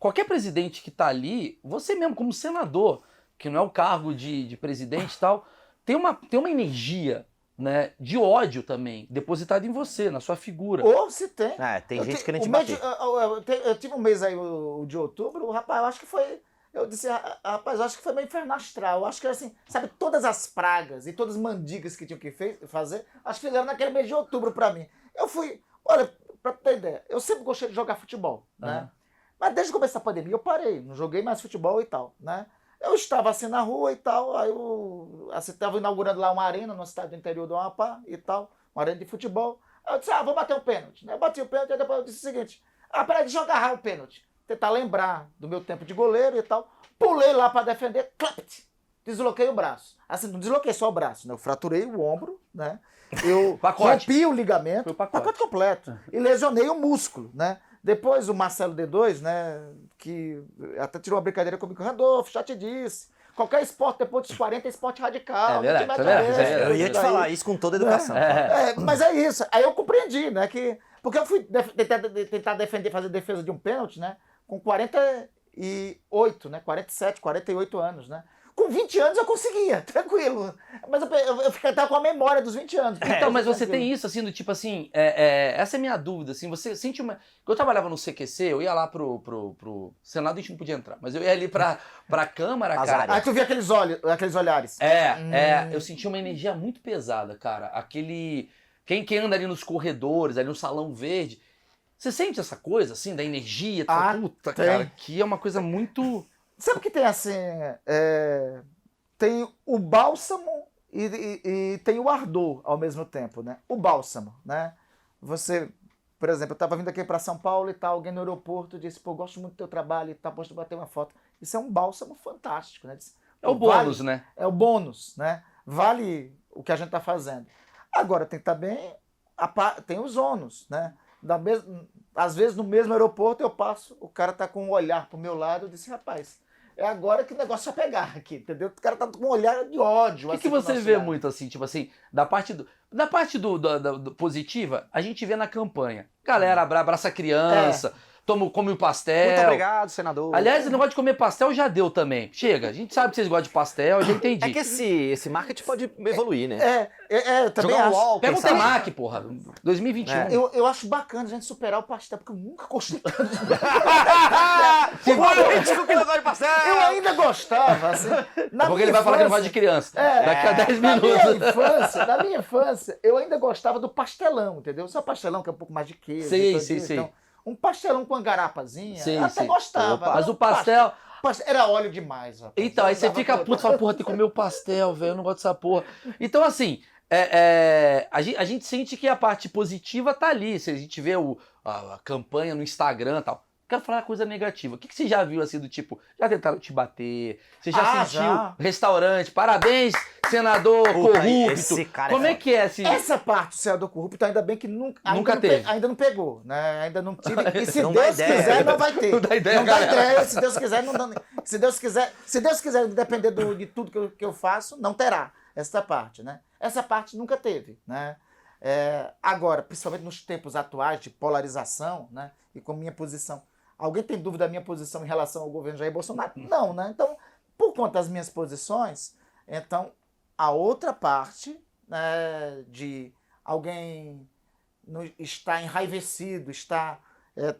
qualquer presidente que tá ali, você mesmo como senador, que não é o cargo de presidente e tal, tem uma energia né, de ódio também, depositado em você, na sua figura. Ou se tem. Tem Eu gente te- querendo te o mês bater. eu tive um mês aí, o de outubro, rapaz, eu acho que foi. Eu disse, rapaz, eu acho que foi meio inferno astral. Eu acho que assim, sabe, todas as pragas e todas as mandigas que tinham que fazer, acho que fizeram naquele mês de outubro pra mim. Eu fui, olha, pra ter ideia, eu sempre gostei de jogar futebol, né? Aham. Mas desde o começo da pandemia eu parei, não joguei mais futebol e tal, né? Eu estava assim na rua e tal, aí eu assim, estava inaugurando lá uma arena no estado do interior do Amapá e tal, uma arena de futebol. Aí eu disse, vou bater um pênalti. Eu bati o pênalti e depois eu disse o seguinte, peraí, deixa eu agarrar o pênalti. Tentar lembrar do meu tempo de goleiro e tal. Pulei lá para defender, clapt, desloquei o braço. Assim, não desloquei só o braço, né? Eu fraturei o ombro, né? Eu Pacote. rompi o ligamento, Foi o pacote. completo. E lesionei o músculo, né? Depois o Marcelo D2, né, que até tirou uma brincadeira comigo, Randolfo, já te disse, qualquer esporte depois dos 40 é esporte radical. É verdade, não te isso é mete a verdade, isso é besta, verdade. Eu ia te daí. falar isso com toda a educação. Mas é isso. Aí eu compreendi, né, que... Porque eu fui tentar defender, fazer defesa de um pênalti, né, com 48, né, 47, 48 anos, né. Com 20 anos eu conseguia, tranquilo. Mas eu ficava com a memória dos 20 anos. Então, mas você tem isso, assim, do tipo assim, essa é a minha dúvida, assim, você sente uma... Eu trabalhava no CQC, eu ia lá pro Senado, a gente não podia entrar, mas eu ia ali pra Câmara, As cara. áreas. Aí tu via aqueles olhares. Eu senti uma energia muito pesada, cara. Aquele... Quem anda ali nos corredores, ali no Salão Verde, você sente essa coisa, assim, da energia? Tu fala, puta, tem. cara, que é uma coisa muito... Sabe o que tem assim? Tem o bálsamo e tem o ardor ao mesmo tempo, né? O bálsamo, né? Você, por exemplo, eu estava vindo aqui para São Paulo e tal, alguém no aeroporto disse, pô, gosto muito do teu trabalho e tal, posso bater uma foto. Isso é um bálsamo fantástico, né? Diz, É o bônus, né? É o bônus, né? Vale o que a gente está fazendo. Agora, tem também tem os ônus, né? Às vezes no mesmo aeroporto eu passo, o cara tá com um olhar pro meu lado, eu disse, rapaz, é agora que o negócio vai pegar aqui, entendeu? O cara tá com um olhar de ódio. O que assim, pro você nosso vê lado. muito assim, tipo assim, da parte do positiva, a gente vê na campanha. Galera, abraça a criança, come um pastel. Muito obrigado, senador. Aliás, esse negócio de comer pastel já deu também. Chega, a gente sabe que vocês gostam de pastel, eu já entendi. É que esse marketing pode evoluir, né? Eu também Jogar um acho. LOL, Pega quem o sabe? temaki, porra. 2021. Eu acho bacana a gente superar o pastel, porque eu nunca gostei tanto de O político que não gosta de pastel! Eu ainda gostava, assim. Porque ele vai falar que não gosta de criança. Daqui a 10 minutos. Na minha infância, eu ainda gostava do pastelão, entendeu? Só pastelão, que é um pouco mais de queijo. Sei, tudo sei, isso, sei. Então, um pastelão com angarapazinha, Sei, eu até sei. gostava. Opa. Mas o pastel... Era óleo demais, rapaz. Então, aí você Dava fica pra- puto e fala, porra, tem que comer o pastel, velho, eu não gosto dessa porra. Então, assim, a gente sente que a parte positiva tá ali. Se a gente vê a campanha no Instagram e tal. Quero falar coisa negativa. O que você já viu, assim, do tipo, já tentaram te bater? Você já sentiu já. restaurante? Parabéns, senador Puta, corrupto. esse cara é Como é foda. que é, assim? Essa parte do senador corrupto, ainda bem que nunca Nunca não teve. ainda não pegou, né? Ainda não tive. E se Não dá Deus ideia. quiser, não vai ter. Não dá ideia, Não dá galera. ideia. Se Deus quiser, não dá. Se Deus quiser, depender de tudo que eu faço, não terá essa parte, né? Essa parte nunca teve, né? Agora, principalmente nos tempos atuais de polarização, né? E com minha posição. Alguém tem dúvida da minha posição em relação ao governo Jair Bolsonaro? Não, né? Então, por conta das minhas posições, então, a outra parte, né, de alguém estar enraivecido,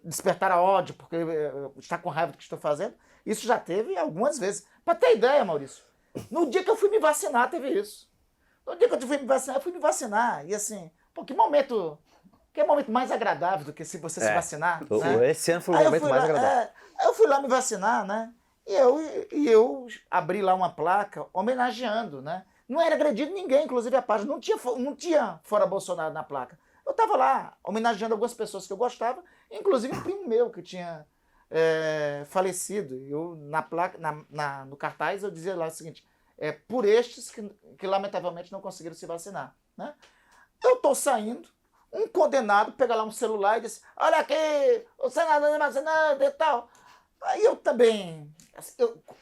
despertar a ódio, porque está com raiva do que estou fazendo, isso já teve algumas vezes. Para ter ideia, Maurício, no dia que eu fui me vacinar, teve isso. No dia que eu fui me vacinar, eu fui me vacinar. E assim, pô, que momento mais agradável do que se você se vacinar, né? Esse ano foi o Aí eu momento fui mais lá, agradável. aí eu fui lá me vacinar, né? E eu abri lá uma placa homenageando, né? Não era agredido ninguém, inclusive a página. Não tinha fora Bolsonaro na placa. Eu estava lá homenageando algumas pessoas que eu gostava, inclusive um primo meu que tinha falecido. Eu, na placa, no cartaz, eu dizia lá o seguinte: por estes que lamentavelmente não conseguiram se vacinar, né? Eu tô saindo. Um condenado pega lá um celular e diz, olha aqui, o senador não é vacinado e tal. Aí eu também,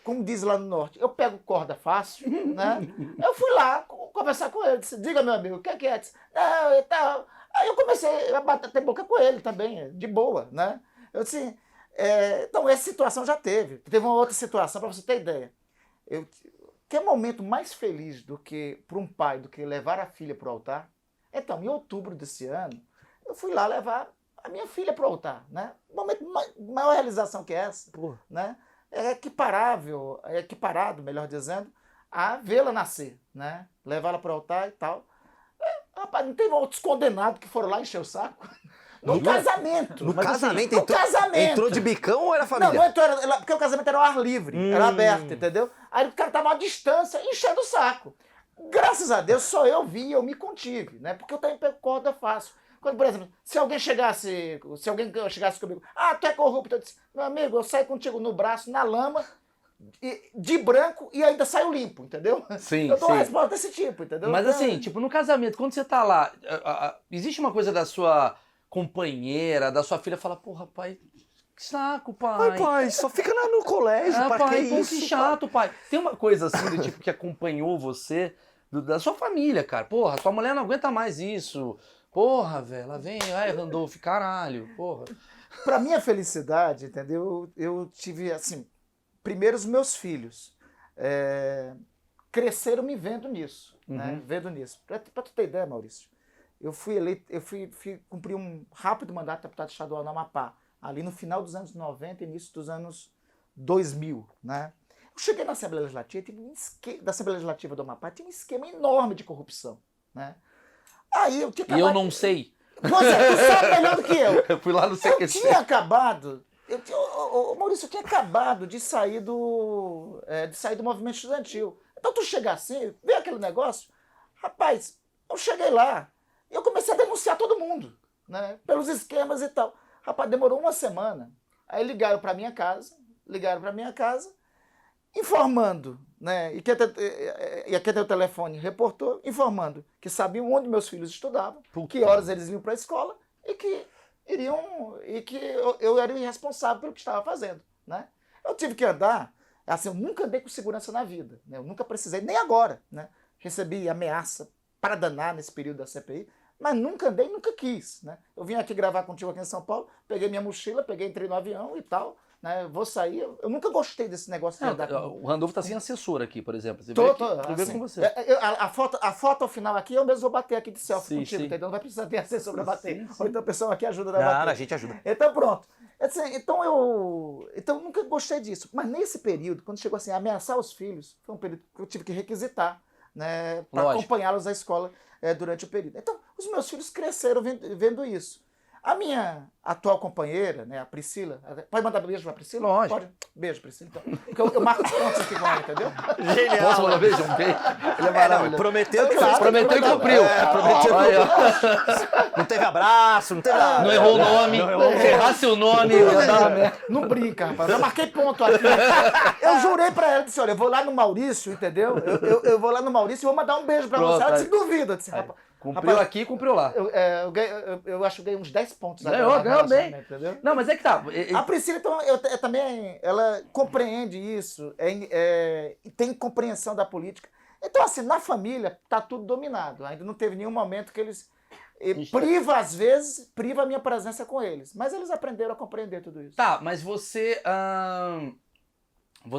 como diz lá no norte, eu pego corda fácil, né? Eu fui lá conversar com ele, disse, diga meu amigo, o que é? Eu disse, não, e tal. Aí eu comecei a bater boca com ele também, de boa, né? Eu disse, então essa situação já teve. Teve uma outra situação, para você ter ideia. quer momento mais feliz do que para um pai do que levar a filha para o altar? Então, em outubro desse ano, eu fui lá levar a minha filha para o altar, né? Momento maior realização que essa, Porra. né? É equiparado, melhor dizendo, a vê-la nascer, né? Levá-la para o altar e tal. Rapaz, não teve outros condenados que foram lá encher o saco? No casamento. No Mas, assim, casamento, no casamento. entrou de bicão ou era Não, família? não entrou, porque o casamento era ao ar livre, era aberto, entendeu? Aí o cara tava à distância, enchendo o saco. Graças a Deus, só eu vi e eu me contive, né? Porque eu também pego corda fácil. Quando, por exemplo, se alguém chegasse comigo, tu é corrupto, eu disse, meu amigo, eu saio contigo no braço, na lama, de branco e ainda saio limpo, entendeu? Sim, eu dou uma sim. resposta desse tipo, entendeu? Mas Então, assim, tipo, no casamento, quando você tá lá, existe uma coisa da sua companheira, da sua filha, fala, porra, pai, que saco, pai. Ai, pai, só fica no colégio, Ah, pra pai, que pô, isso? que chato, pai. Tem uma coisa assim do tipo que acompanhou você, da sua família, cara. Porra, sua mulher não aguenta mais isso. Porra, velho, lá vem, ai, Randolph, caralho, porra. pra minha felicidade, entendeu? Eu tive, assim, primeiro os meus filhos cresceram me vendo nisso, né? Vendo nisso. Pra tu ter ideia, Maurício, eu fui eleito, fui cumprir um rápido mandato de deputado estadual no Amapá, ali no final dos anos 90 e início dos anos 2000, né? Eu cheguei na Assembleia Legislativa, da Assembleia Legislativa do Amapá, tinha um esquema enorme de corrupção, né? Aí eu tinha E eu não sei. Pois é, tu sabe melhor do que eu. Eu fui lá no Eu CQC. tinha acabado, Maurício, eu tinha acabado de sair do movimento estudantil. Então tu chega assim, vê aquele negócio, rapaz, eu cheguei lá, e eu comecei a denunciar todo mundo, né, pelos esquemas e tal. Rapaz, demorou uma semana, aí ligaram para minha casa, informando, né, e aqui tem o telefone, reportou, informando que sabiam onde meus filhos estudavam, que horas eles iam para a escola e que eu era o irresponsável pelo que estava fazendo, né? Eu tive que andar, assim, eu nunca andei com segurança na vida, né? Eu nunca precisei, nem agora, né? Recebi ameaça para danar nesse período da CPI, mas nunca andei, nunca quis, né? Eu vim aqui gravar contigo aqui em São Paulo, peguei minha mochila, entrei no avião e tal, né? Vou sair, eu nunca gostei desse negócio de andar com... O Randolph tá sem assessor aqui, por exemplo. Você Tô, vê assim, com você. a foto ao final aqui, eu mesmo vou bater aqui de selfie Sim, contigo, sim. entendeu? Não vai precisar ter assessor para bater. Sim, sim. Ou então a pessoa aqui ajuda a Não, bater. a gente ajuda. Então pronto. Assim, então eu nunca gostei disso. Mas nesse período, quando chegou assim, a ameaçar os filhos, foi um período que eu tive que requisitar, né, para Lógico. acompanhá-los à escola durante o período. Então, os meus filhos cresceram vendo isso. A minha atual companheira, né, a Priscila, pode mandar beijo pra Priscila? Lógico. Pode. Beijo, Priscila, então. Porque eu marco os pontos aqui com ela, entendeu? Genial. Posso mandar beijo? Um beijo? Ele é Não, maravilhoso. prometeu que Claro. Prometeu e cumpriu. prometeu. Aí, ó. Não teve abraço, não teve nada. Não errou o nome. Se errasse o nome, ia dar uma merda. Não brinca, rapaz. Eu marquei ponto aqui. Eu jurei pra ela, disse, olha, eu vou lá no Maurício, entendeu? Eu vou lá no Maurício e vou mandar um beijo pra Pronto, você. Ela disse, aí. duvida. Eu disse, rapaz, Cumpriu aqui e cumpriu lá. eu acho que eu ganhei uns 10 pontos. Ganhou agora, bem. entendeu? Não, mas é que tá. A Priscila, então, também, ela compreende isso, tem compreensão da política. Então, assim, na família, tá tudo dominado. Ainda não teve nenhum momento que eles... às vezes, priva a minha presença com eles. Mas eles aprenderam a compreender tudo isso. Tá, mas você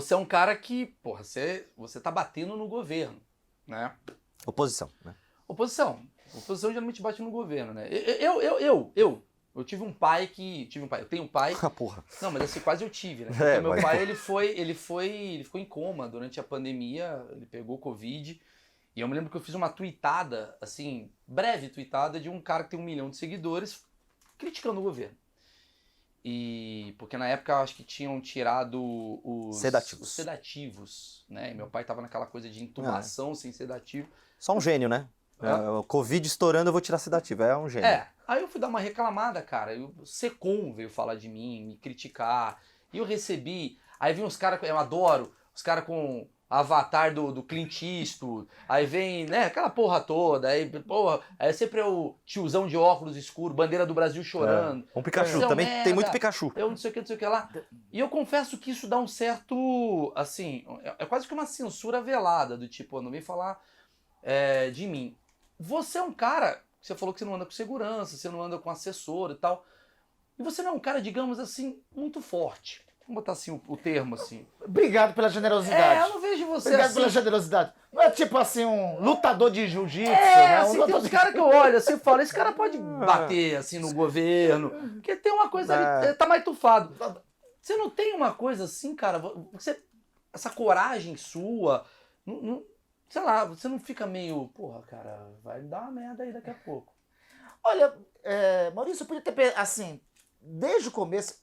é um cara que, porra, você tá batendo no governo, né? Oposição, né? Oposição geralmente bate no governo, né? Eu tive um pai eu tenho um pai. Ah, porra. Não, mas assim, quase eu tive, né? É, Porque meu mas- pai, ele ficou em coma durante a pandemia, ele pegou Covid. E eu me lembro que eu fiz uma tweetada, assim, breve tweetada, de um cara que tem 1 milhão de seguidores criticando o governo. E porque na época eu acho que tinham tirado os sedativos, né? E meu pai tava naquela coisa de intubação sem sedativo. Só um gênio, né? O Covid estourando, eu vou tirar sedativo. É um gênio. Aí eu fui dar uma reclamada, cara. O Secom veio falar de mim, me criticar. E eu recebi. Aí vem os caras, eu adoro, os caras com avatar do Clint Eastwood. Aí vem, né, aquela porra toda. Aí, porra, aí sempre é o tiozão de óculos escuro, bandeira do Brasil chorando. Um Pikachu, Seu também merda. tem muito Pikachu. Eu não sei o que lá. E eu confesso que isso dá um certo, assim, é quase que uma censura velada, do tipo, não vem falar de mim. Você é um cara, você falou que você não anda com segurança, você não anda com assessor e tal, e você não é um cara, digamos assim, muito forte. Vamos botar assim o termo, assim. Obrigado pela generosidade. Eu não vejo você Obrigado assim... pela generosidade. Não é tipo assim um lutador de jiu-jitsu, É, né? assim, tem uns caras que eu olho assim e falo, esse cara pode bater assim no governo, porque tem uma coisa ali, tá mais tufado. Você não tem uma coisa assim, cara, essa coragem sua, sei lá, você não fica meio, porra, cara, vai dar uma merda aí daqui a pouco. Olha, Maurício, eu podia ter, assim, desde o começo,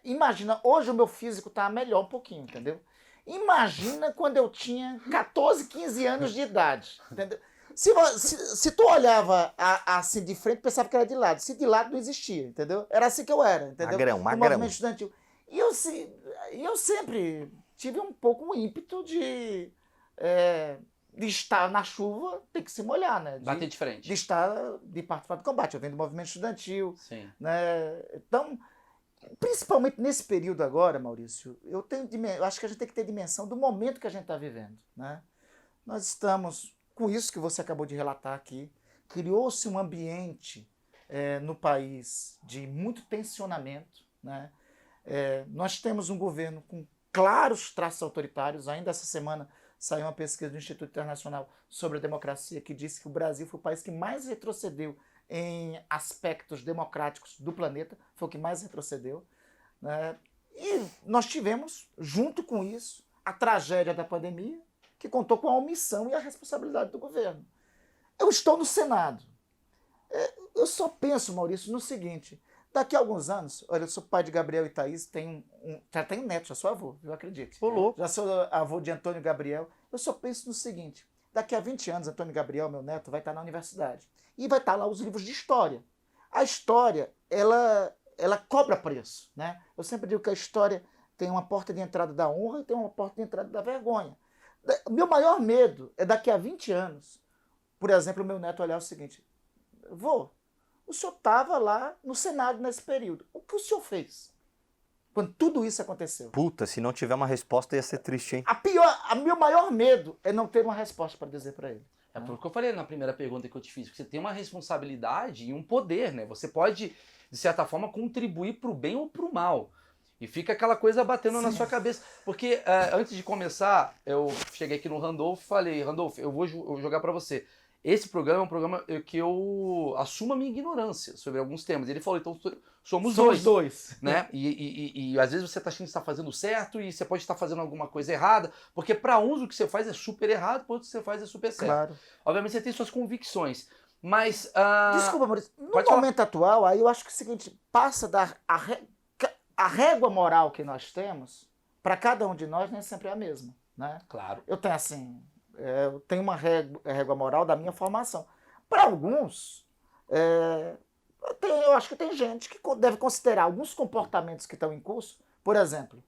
imagina, hoje o meu físico tá melhor um pouquinho, entendeu? Imagina quando eu tinha 14, 15 anos de idade, entendeu? Se tu olhava assim de frente, pensava que era de lado. Se de lado, não existia, entendeu? Era assim que eu era, entendeu? Magrão, No magrão. movimento estudantil. E eu sempre tive um pouco um ímpeto de estar na chuva, tem que se molhar, né? Bater de frente. De participar do combate. Eu venho do movimento estudantil, Sim. né? Então, principalmente nesse período agora, Maurício, eu acho que a gente tem que ter dimensão do momento que a gente está vivendo, né? Nós estamos com isso que você acabou de relatar aqui. Criou-se um ambiente no país de muito tensionamento, né? Nós temos um governo com claros traços autoritários. Ainda essa semana saiu uma pesquisa do Instituto Internacional sobre a Democracia que disse que o Brasil foi o país que mais retrocedeu em aspectos democráticos do planeta, foi o que mais retrocedeu, né? E nós tivemos, junto com isso, a tragédia da pandemia, que contou com a omissão e a responsabilidade do governo. Eu estou no Senado. Eu só penso, Maurício, no seguinte: daqui a alguns anos, olha, eu sou pai de Gabriel e Thaís, já tenho neto, já sou avô, eu acredito. Ô, louco. Já sou avô de Antônio e Gabriel. Eu só penso no seguinte: daqui a 20 anos, Antônio e Gabriel, meu neto, vai estar na universidade. E vai estar lá os livros de história. A história, ela cobra preço, né? Eu sempre digo que a história tem uma porta de entrada da honra e tem uma porta de entrada da vergonha. O meu maior medo é daqui a 20 anos, por exemplo, o meu neto olhar o seguinte: vô, o senhor estava lá no Senado nesse período. O que o senhor fez quando tudo isso aconteceu? Puta, se não tiver uma resposta ia ser triste, hein? Meu maior medo é não ter uma resposta para dizer para ele. É por que eu falei na primeira pergunta que eu te fiz, que você tem uma responsabilidade e um poder, né? Você pode, de certa forma, contribuir para o bem ou para o mal. E fica aquela coisa batendo na sua cabeça. Porque antes de começar, eu cheguei aqui no Randolph e falei, Randolph, eu vou jogar para você. Esse programa é um programa que eu assumo a minha ignorância sobre alguns temas. Ele falou, então somos dois. Né? E às vezes você está achando que está fazendo certo e você pode estar fazendo alguma coisa errada, porque para uns o que você faz é super errado, para outros o que você faz é super certo. Claro. Obviamente você tem suas convicções, mas... Desculpa, Maurício, no pode falar. momento atual, aí eu acho que é o seguinte: passa a régua moral que nós temos, para cada um de nós, nem sempre é a mesma, né? Claro. Eu tenho assim, eu tenho uma régua moral da minha formação. Para alguns, eu acho que tem gente que deve considerar alguns comportamentos que estão em curso. Por exemplo,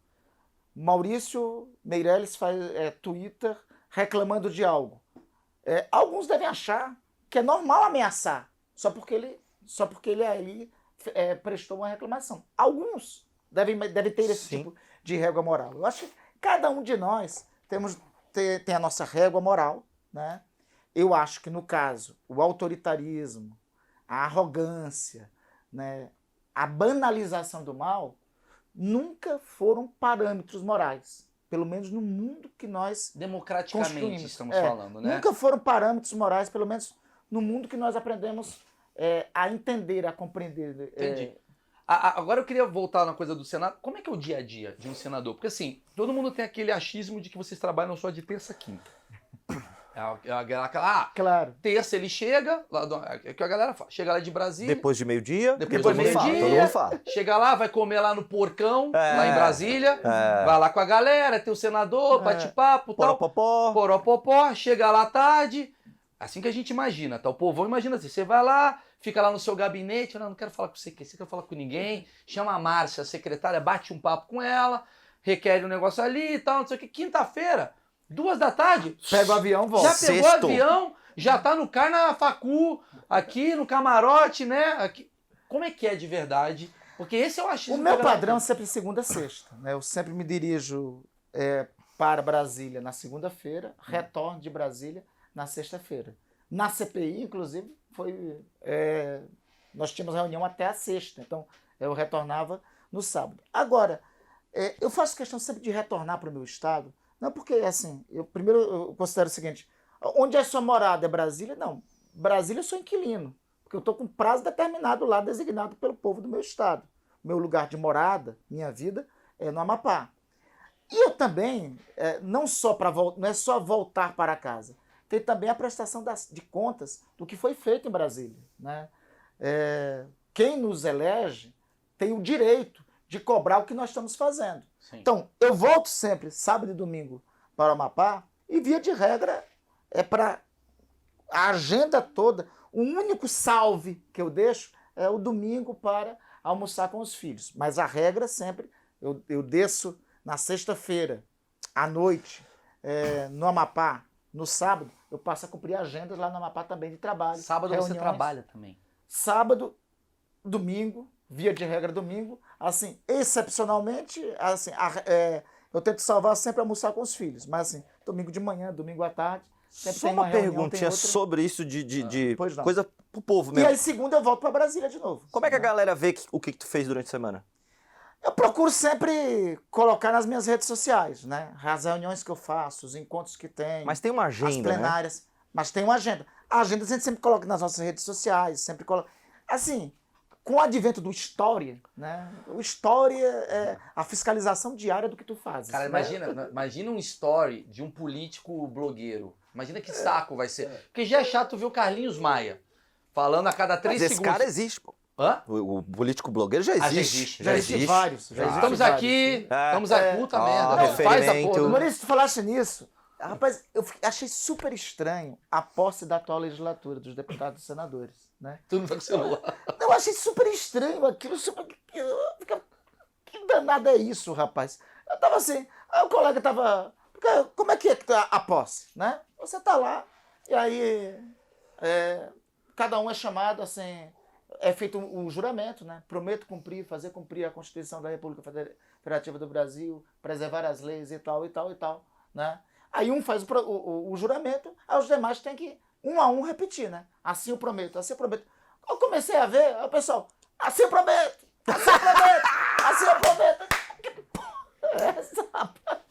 Maurício Meirelles faz Twitter reclamando de algo. Alguns devem achar que é normal ameaçar, só porque ele aí prestou uma reclamação. Alguns devem ter esse Sim. tipo de régua moral. Eu acho que cada um de nós tem a nossa régua moral, né? Eu acho que, no caso, o autoritarismo, a arrogância, né, a banalização do mal nunca foram parâmetros morais. Pelo menos no mundo que nós Democraticamente construímos. estamos falando, né? Nunca foram parâmetros morais, pelo menos no mundo que nós aprendemos a entender, a compreender. Entendi. Agora eu queria voltar na coisa do Senado. Como é que é o dia a dia de um senador? Porque assim, todo mundo tem aquele achismo de que vocês trabalham só de terça a quinta. Claro. Terça ele chega, é o que a galera fala, chega lá de Brasília. Depois de meio-dia, Depois todo do mundo fala, meio-dia. todo mundo fala. Chega lá, vai comer lá no Porcão, lá em Brasília. Vai lá com a galera, tem o senador, bate-papo, tal. Poropopó. Poropopó, chega lá à tarde. Assim que a gente imagina, tá? O povão imagina assim, você vai lá, fica lá no seu gabinete, não quero falar com você, você quer falar com ninguém, chama a Márcia, a secretária, bate um papo com ela, requer um negócio ali e tal, não sei o que. Quinta-feira, 2 da tarde, Pega o avião, volta. já pegou o Sextou. avião, já tá no car na facu, aqui no camarote, né? Aqui. Como é que é de verdade? Porque esse é o achismo. O meu padrão é sempre segunda a sexta, né? Eu sempre me dirijo para Brasília na segunda-feira, retorno de Brasília na sexta-feira. Na CPI, inclusive, nós tínhamos reunião até a sexta, então eu retornava no sábado. Agora, eu faço questão sempre de retornar para o meu estado Não, porque, assim, primeiro eu considero o seguinte, onde é sua morada? É Brasília? Não, Brasília eu sou inquilino, porque eu estou com prazo determinado lá, designado pelo povo do meu estado. Meu lugar de morada, minha vida, é no Amapá. E eu também, não é só voltar para casa, tem também a prestação de contas do que foi feito em Brasília, né? Quem nos elege tem o direito de cobrar o que nós estamos fazendo. Sim. Então, eu volto sempre, sábado e domingo, para o Amapá, e via de regra, para a agenda toda, o único salve que eu deixo é o domingo para almoçar com os filhos. Mas a regra sempre, eu desço na sexta-feira, à noite, no Amapá, no sábado, eu passo a cumprir agendas lá no Amapá também de trabalho. Sábado reuniões. você trabalha também. Sábado, domingo, via de regra domingo, assim, excepcionalmente, assim, eu tento salvar sempre almoçar com os filhos, mas assim, domingo de manhã, domingo à tarde, sempre Só tem uma reunião, tem perguntinha outra. sobre isso de Pois não. coisa pro povo E mesmo. aí segunda eu volto para Brasília de novo. Como é que a galera vê o que tu fez durante a semana? Eu procuro sempre colocar nas minhas redes sociais, né? As reuniões que eu faço, os encontros que tem, Mas tem uma as agenda, né? plenárias. Mas tem uma agenda. A agenda a gente sempre coloca nas nossas redes sociais, sempre coloca. Assim, com o advento do História, né? O História é a fiscalização diária do que tu fazes. Cara, né? imagina um story de um político blogueiro. Imagina que saco vai ser. Porque já é chato ver o Carlinhos Maia falando a cada 3 Mas esse segundos. cara existe, pô. Hã? O político blogueiro já existe. já existe. Já existe vários. Já existe Estamos vários. aqui, estamos É. aqui, puta Ó, merda. não, Faz a referimento. porra. Maurício, tu falaste nisso. Rapaz, achei super estranho a posse da atual legislatura, dos deputados e senadores, né? Tudo tá com o celular. Eu achei super estranho aquilo, que danado é isso, rapaz? Eu tava assim, aí o colega tava, como é que tá a posse, né? Você tá lá, e aí cada um é chamado, assim, é feito o juramento, né? Prometo cumprir, fazer cumprir a Constituição da República Federativa do Brasil, preservar as leis e tal, né? Aí um faz o juramento, aí os demais têm que, um a um, repetir, né? Assim eu prometo, assim eu prometo. Eu comecei a ver, aí o pessoal, assim eu prometo, assim eu prometo, assim eu prometo. Que porra é essa, rapaz?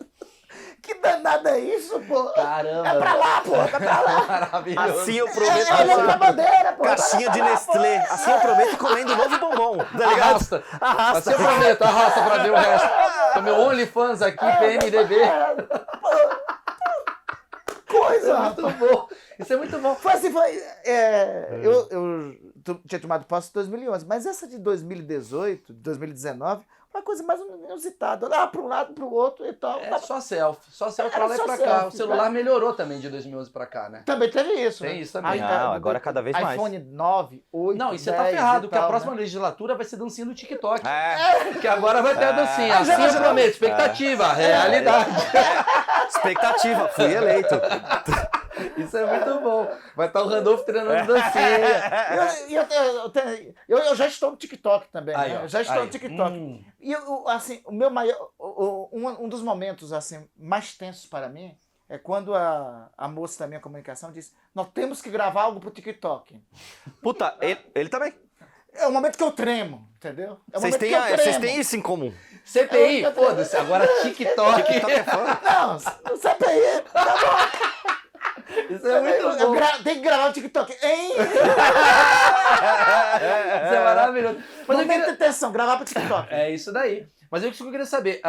Que danada é isso, pô? Caramba. É pra lá, pô, é pra lá. Maravilhoso. Assim eu prometo. Olhando pra bandeira, pô. Caixinha de Nestlé. Assim eu prometo comendo novo bombom. Tá ligado? Arrasta. Assim eu prometo, arrasta pra ver o resto. Então, meu OnlyFans aqui, PMDB. Isso é muito bom. Isso é muito bom. Foi assim, eu tinha tomado posse em 2011, mas essa de 2018, 2019, foi uma coisa mais inusitada. Olhar para um lado, para o outro e tal. É só selfie. Só selfie pra Era lá e só pra cá. selfie, O celular né? melhorou também de 2011 pra cá, né? Também teve isso. Tem né? isso também. Não, agora cada vez mais. iPhone 9, 8, Não, e você 10 tá ferrado, e porque a tal, próxima né? legislatura vai ser dancinha do TikTok. É. Que agora vai ter a dancinha. Assim eu já- prometo. Expectativa, realidade. Expectativa, fui eleito. Isso é muito bom. Vai estar o Randolph treinando dancinha. Eu já estou no TikTok também. Aí, né? ó, Eu já estou aí. no TikTok. E assim, o meu maior, um dos momentos assim mais tensos para mim é quando a moça da minha comunicação disse: nós temos que gravar algo pro TikTok. Puta, ele também. É o momento que eu tremo, entendeu? É o Vocês momento que eu têm tremo. isso em comum. CPI, foda-se. Agora TikTok. TikTok é foda. Não, o CPI, tá bom. Isso é muito bom. Tem que gravar o TikTok. Hein? Isso é maravilhoso. Mas eu Momento de queria... atenção, gravar pro TikTok. É isso daí. Mas isso que eu queria saber.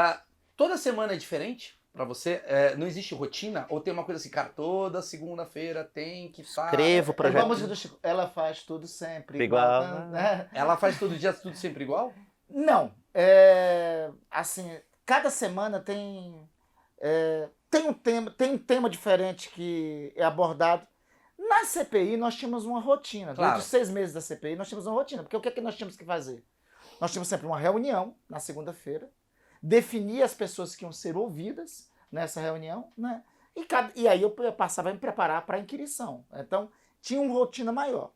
Toda semana é diferente pra você? Não existe rotina? Ou tem uma coisa assim, cara, toda segunda-feira tem que estar... Escrevo o projeto. Vamos do Chico. Ela faz tudo sempre Igual, né? Ela faz todo dia tudo sempre igual? Não. Assim, cada semana tem um tema diferente que é abordado. Na CPI nós tínhamos uma rotina. Claro. Durante os 6 meses da CPI nós tínhamos uma rotina. Porque o que é que nós tínhamos que fazer? Nós tínhamos sempre uma reunião na segunda-feira, definir as pessoas que iam ser ouvidas nessa reunião, né? E aí eu passava a me preparar para a inquirição. Então, tinha uma rotina maior.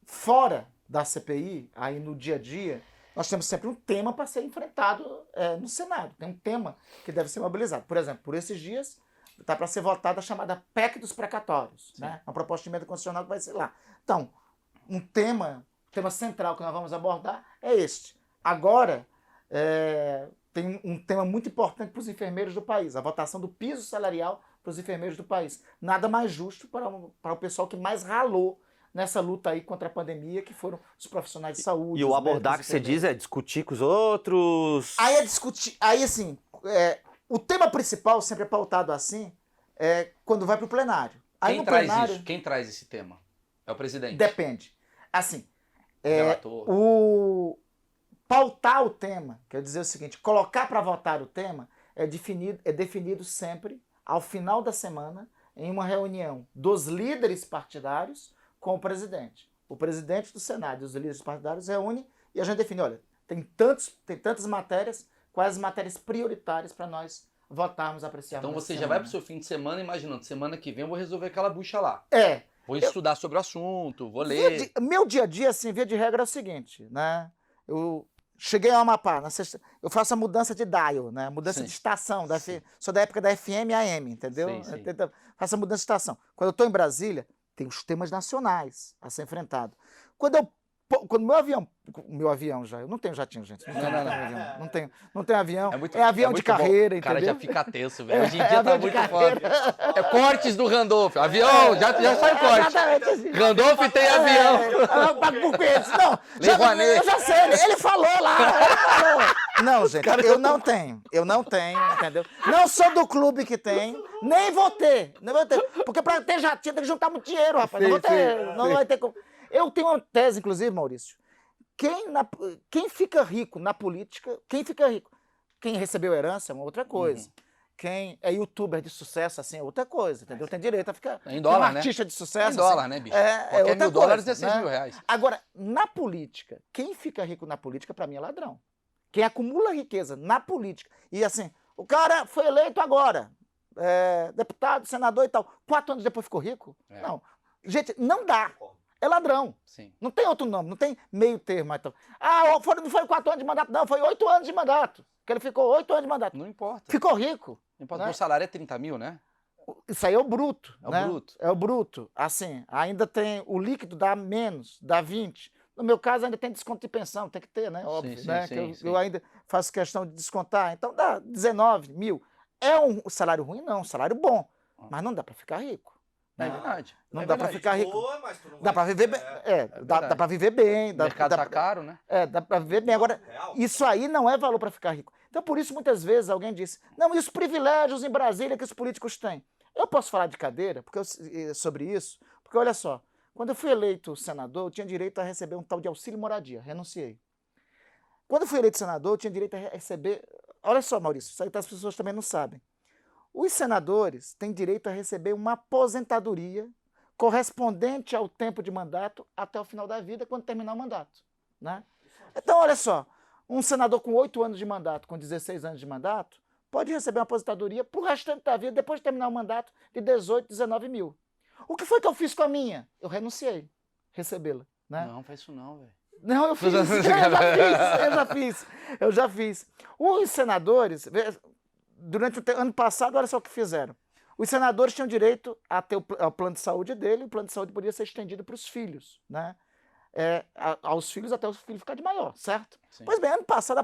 Fora da CPI, aí no dia a dia, nós temos sempre um tema para ser enfrentado no Senado. Tem um tema que deve ser mobilizado. Por exemplo, por esses dias, está para ser votada a chamada PEC dos precatórios, né? Uma proposta de emenda constitucional que vai ser lá. Então, um tema central que nós vamos abordar é este. Agora, tem um tema muito importante para os enfermeiros do país, a votação do piso salarial para os enfermeiros do país. Nada mais justo para o pessoal que mais ralou nessa luta aí contra a pandemia, que foram os profissionais de saúde. E o os abordar que médicos, você diz é discutir com os outros. Aí é discutir. Aí, assim, o tema principal, sempre é pautado assim, é quando vai para o plenário. Aí Quem no traz plenário, isso? Quem traz esse tema? É o presidente. depende. Assim, Relator. pautar o tema, quer dizer o seguinte, colocar para votar o tema é definido sempre ao final da semana em uma reunião dos líderes partidários com o presidente. O presidente do Senado e os líderes partidários reúnem e a gente define, olha, tem tantas matérias, quais as matérias prioritárias para nós votarmos, apreciarmos. Então você nessa já vai semana. pro seu fim de semana imaginando, semana que vem eu vou resolver aquela bucha lá. Vou Eu- estudar sobre o assunto, vou ler. Meu dia a dia, assim, via de regra é o seguinte, né? Eu cheguei ao Amapá, na sexta, eu faço a mudança de dial, né? Mudança Sim. de estação, Sim. sou da época da FM e AM, entendeu? Sim, sim. Então, faço a mudança de estação. Quando eu estou em Brasília, tem os temas nacionais a ser enfrentado. Quando meu avião já, eu não tenho jatinho, gente. Não tenho avião. É avião de muito bom. carreira, O cara entendeu? já fica tenso, velho. Hoje em dia tá avião de muito carreira. foda. É cortes do Randolph. Avião, já sai corte. Exatamente assim. Randolph tem avião. Eu pago por peixe. Não, Lei Rouanet. eu já sei, ele falou lá. Ele falou. Não, gente, eu não tenho, entendeu? Não sou do clube que tem, nem vou ter. Porque pra ter jatinho tem que juntar muito dinheiro, rapaz. Não vou ter, não vai ter como. Eu tenho uma tese, inclusive, Maurício. Quem fica rico na política, quem recebeu herança é uma outra coisa. Quem é youtuber de sucesso, assim, é outra coisa, entendeu? Tem direito a ficar... Em dólar, um artista de sucesso... Em dólar, assim, né, bicho? É Qualquer outra $1.000 coisa, é 6 né? mil reais. Agora, na política, quem fica rico na política, pra mim, é ladrão. Quem acumula riqueza na política. E assim, o cara foi eleito agora, deputado, senador e tal. 4 anos depois ficou rico? Não. Gente, não dá. É ladrão. Sim. Não tem outro nome, não tem meio termo. Então. Não foi 4 anos de mandato, não, foi 8 anos de mandato. Que ele ficou 8 anos de mandato. Não importa. Ficou rico. Não importa. né? O salário é 30 mil, né? Isso aí é o bruto. É o né? bruto. É o bruto. Assim, ainda tem o líquido, dá menos, dá 20. No meu caso, ainda tem desconto de pensão, tem que ter, né? Óbvio, Sim, né? sim, Que sim. eu ainda faço questão de descontar. Então dá 19 mil. É um salário ruim? Não, um salário bom. Mas não dá para ficar rico. É verdade. Não É dá para verdade. ficar rico. Boa, mas tu não Dá vai- para viver bem. Dá verdade. para viver bem. O mercado tá caro, né? Dá para viver bem. Agora, Real. isso aí não é valor para ficar rico. Então, por isso, muitas vezes alguém disse: não, e os privilégios em Brasília que os políticos têm? Eu posso falar de cadeira sobre isso, porque olha só, quando eu fui eleito senador, eu tinha direito a receber um tal de auxílio moradia, renunciei. Quando eu fui eleito senador, eu tinha direito a receber. Olha só, Maurício, isso aí as pessoas também não sabem. Os senadores têm direito a receber uma aposentadoria correspondente ao tempo de mandato até o final da vida, quando terminar o mandato. Né? Então, olha só, um senador com 8 anos de mandato, com 16 anos de mandato, pode receber uma aposentadoria para o restante da vida, depois de terminar o mandato, de 18, 19 mil. O que foi que eu fiz com a minha? Eu renunciei recebê-la. Né? Não, faz isso não, velho. Não, eu fiz. Eu já fiz. Os senadores, durante o ano passado, olha só o que fizeram. Os senadores tinham direito a ter o plano de saúde dele, o plano de saúde podia ser estendido para os filhos, né? Aos filhos até o filho ficar de maior, certo? Sim. Pois bem, ano passado,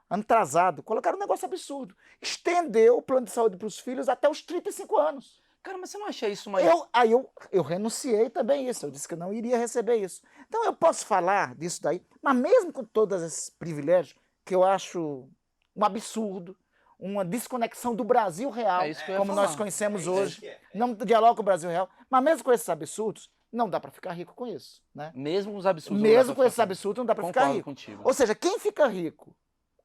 ano atrasado, colocaram um negócio absurdo. Estendeu o plano de saúde para os filhos até os 35 anos. Cara, mas você não acha isso uma... Eu renunciei também isso, eu disse que eu não iria receber isso. Então eu posso falar disso daí, mas mesmo com todos esses privilégios, que eu acho um absurdo, uma desconexão do Brasil real, É isso que eu ia como falar. nós conhecemos É isso hoje, que é. não dialoga com o Brasil real, mas mesmo com esses absurdos, não dá para ficar rico com isso. Né? Mesmo os absurdos... Mesmo com esses absurdos, não dá para ficar Concordo rico. contigo. Ou seja, quem fica rico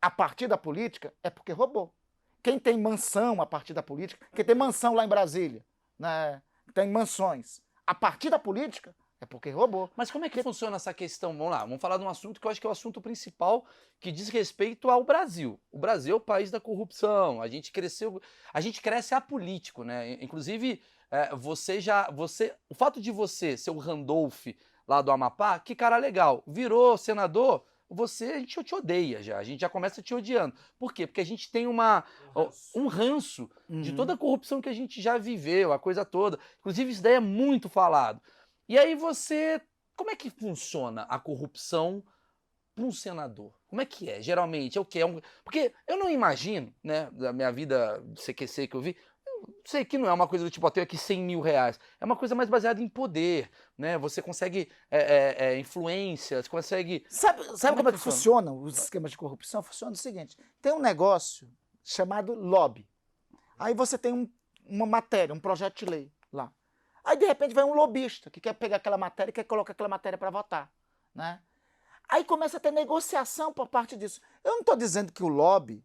a partir da política é porque roubou. Quem tem mansão a partir da política, quem tem mansão lá em Brasília, né, tem mansões a partir da política, é porque roubou. Mas como é que funciona essa questão? Vamos lá, vamos falar de um assunto que eu acho que é o assunto principal que diz respeito ao Brasil. O Brasil é o país da corrupção, a gente cresce apolítico, né? Inclusive, o fato de você ser o Randolph lá do Amapá, que cara legal, virou senador, a gente te odeia já, a gente já começa te odiando. Por quê? Porque a gente tem um ranço de toda a corrupção que a gente já viveu, a coisa toda. Inclusive, isso daí é muito falado. E aí como é que funciona a corrupção para um senador? Como é que é? Geralmente é o quê? Porque eu não imagino, né, da minha vida de CQC que eu vi, eu sei que não é uma coisa do tipo, eu tenho aqui 100 mil reais. É uma coisa mais baseada em poder, né? Você consegue influência, você consegue... Sabe como é que funcionam os esquemas de corrupção? Funciona o seguinte, tem um negócio chamado lobby. Aí você tem uma matéria, um projeto de lei lá. Aí, de repente, vai um lobista que quer pegar aquela matéria e quer colocar aquela matéria para votar, né? Aí começa a ter negociação por parte disso. Eu não estou dizendo que o lobby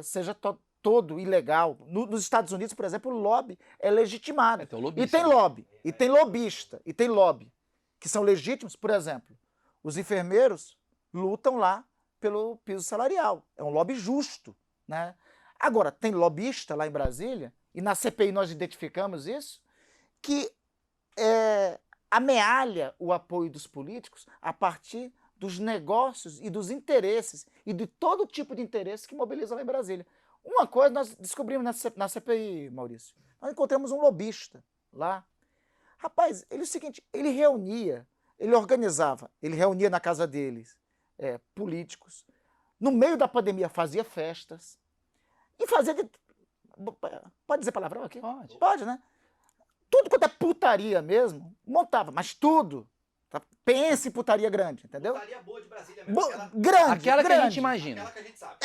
seja todo ilegal. Nos Estados Unidos, por exemplo, o lobby é legitimado. Tem o lobista, E tem né? lobby, e tem lobista, e tem lobby, que são legítimos. Por exemplo, os enfermeiros lutam lá pelo piso salarial. É um lobby justo, né? Agora, tem lobista lá em Brasília, e na CPI nós identificamos isso, que amealha o apoio dos políticos a partir dos negócios e dos interesses, e de todo tipo de interesse que mobiliza lá em Brasília. Uma coisa nós descobrimos na CPI, Maurício. Nós encontramos um lobista lá. Rapaz, ele é o seguinte, ele organizava, ele reunia na casa deles políticos. No meio da pandemia fazia festas. E fazia de... Pode dizer palavrão aqui? Pode. Pode, né? Tudo quanto é putaria mesmo, montava, mas tudo. Pense em putaria grande, entendeu? Putaria boa de Brasília mesmo. Grande, Aquela que a grande. gente imagina. Aquela que a gente sabe.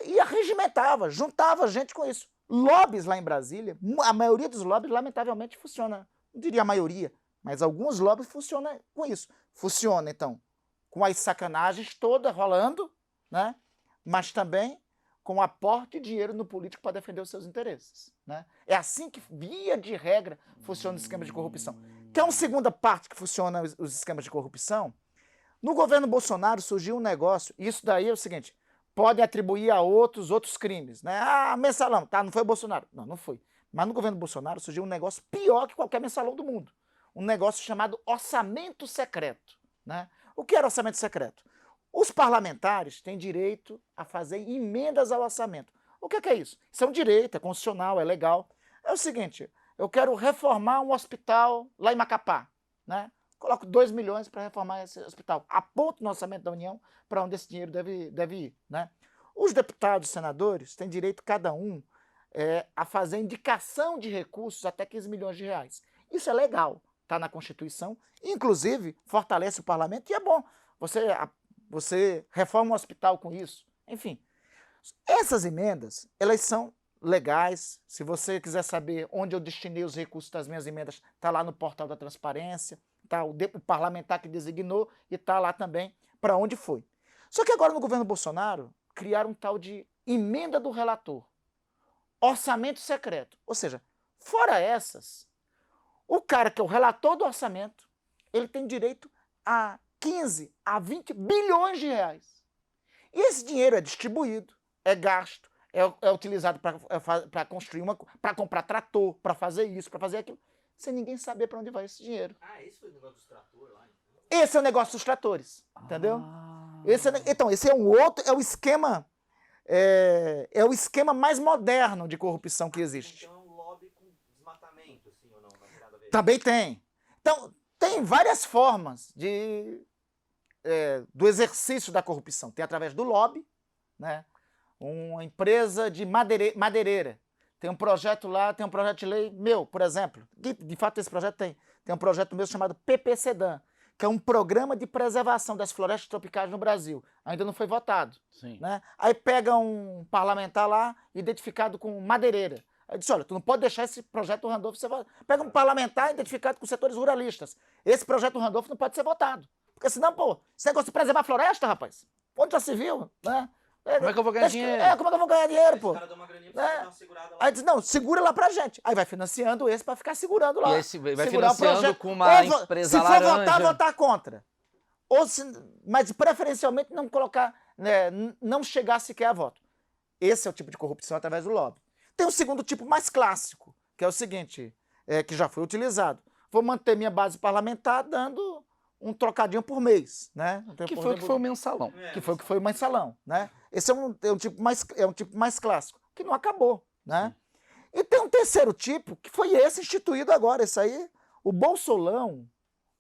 E arregimentava, juntava gente com isso. Lobbies lá em Brasília, a maioria dos lobbies, lamentavelmente, funciona. Não diria a maioria, mas alguns lobbies funcionam com isso. Funciona, então, com as sacanagens todas rolando, né? Mas também com aporte de dinheiro no político para defender os seus interesses, né? É assim que, via de regra, funciona o esquema de corrupção. Quer uma segunda parte que funciona os esquemas de corrupção? No governo Bolsonaro surgiu um negócio, e isso daí é o seguinte, pode atribuir a outros crimes, né? Ah, mensalão, tá, não foi o Bolsonaro. Não, não foi. Mas no governo Bolsonaro surgiu um negócio pior que qualquer mensalão do mundo. Um negócio chamado orçamento secreto, né? O que era orçamento secreto? Os parlamentares têm direito a fazer emendas ao orçamento. O que é isso? Isso é um direito, é constitucional, é legal. É o seguinte, eu quero reformar um hospital lá em Macapá, né? Coloco 2 milhões para reformar esse hospital. Aponto no orçamento da União para onde esse dinheiro deve ir, né? Os deputados e senadores têm direito, cada um, a fazer indicação de recursos até 15 milhões de reais. Isso é legal, está na Constituição, inclusive fortalece o parlamento e é bom. Você reforma um hospital com isso. Enfim, essas emendas, elas são legais. Se você quiser saber onde eu destinei os recursos das minhas emendas, está lá no portal da transparência, tá o parlamentar que designou e está lá também para onde foi. Só que agora no governo Bolsonaro criaram um tal de emenda do relator, orçamento secreto. Ou seja, fora essas, o cara que é o relator do orçamento, ele tem direito a 15 a 20 bilhões de reais. E esse dinheiro é distribuído, é gasto, é utilizado para construir para comprar trator, para fazer isso, para fazer aquilo, sem ninguém saber para onde vai esse dinheiro. Ah, esse foi o negócio dos tratores lá, então? Esse é o negócio dos tratores, entendeu? Então, esse é o esquema, o esquema mais moderno de corrupção que existe. Então é um lobby com desmatamento, assim, ou não? Não tem nada a ver? Também tem. Então, tem várias formas do exercício da corrupção. Tem através do lobby, né? Uma empresa de madeireira. Tem um projeto lá, tem um projeto de lei meu, por exemplo. De fato, esse projeto tem um projeto meu chamado PPCDAN, que é um programa de preservação das florestas tropicais no Brasil. Ainda não foi votado. Sim. Né? Aí pega um parlamentar lá, identificado com madeireira. Aí disse, olha, tu não pode deixar esse projeto Randolph ser votado. Pega um parlamentar identificado com setores ruralistas. Esse projeto Randolph não pode ser votado. Porque senão, pô, esse negócio de preservar a floresta, rapaz, onde já se viu, né? Como é que eu vou ganhar dinheiro? Como é que eu vou ganhar dinheiro, pô? Os caras dão uma graninha pra você dar uma segurada lá. Aí diz, não, segura lá pra gente. Aí vai financiando esse pra ficar segurando lá. E esse vai Segurar o financiando projeto. com uma Ou empresa se for laranja. votar contra. Mas preferencialmente não colocar, né, não chegar sequer a voto. Esse é o tipo de corrupção através do lobby. Tem um segundo tipo mais clássico, que é o seguinte, que já foi utilizado. Vou manter minha base parlamentar dando um trocadinho por mês, né? Que foi o que foi o mensalão. Que foi o mensalão, né? Esse é um tipo mais clássico, que não acabou, né? E tem um terceiro tipo, que foi esse instituído agora, esse aí, o bolsolão,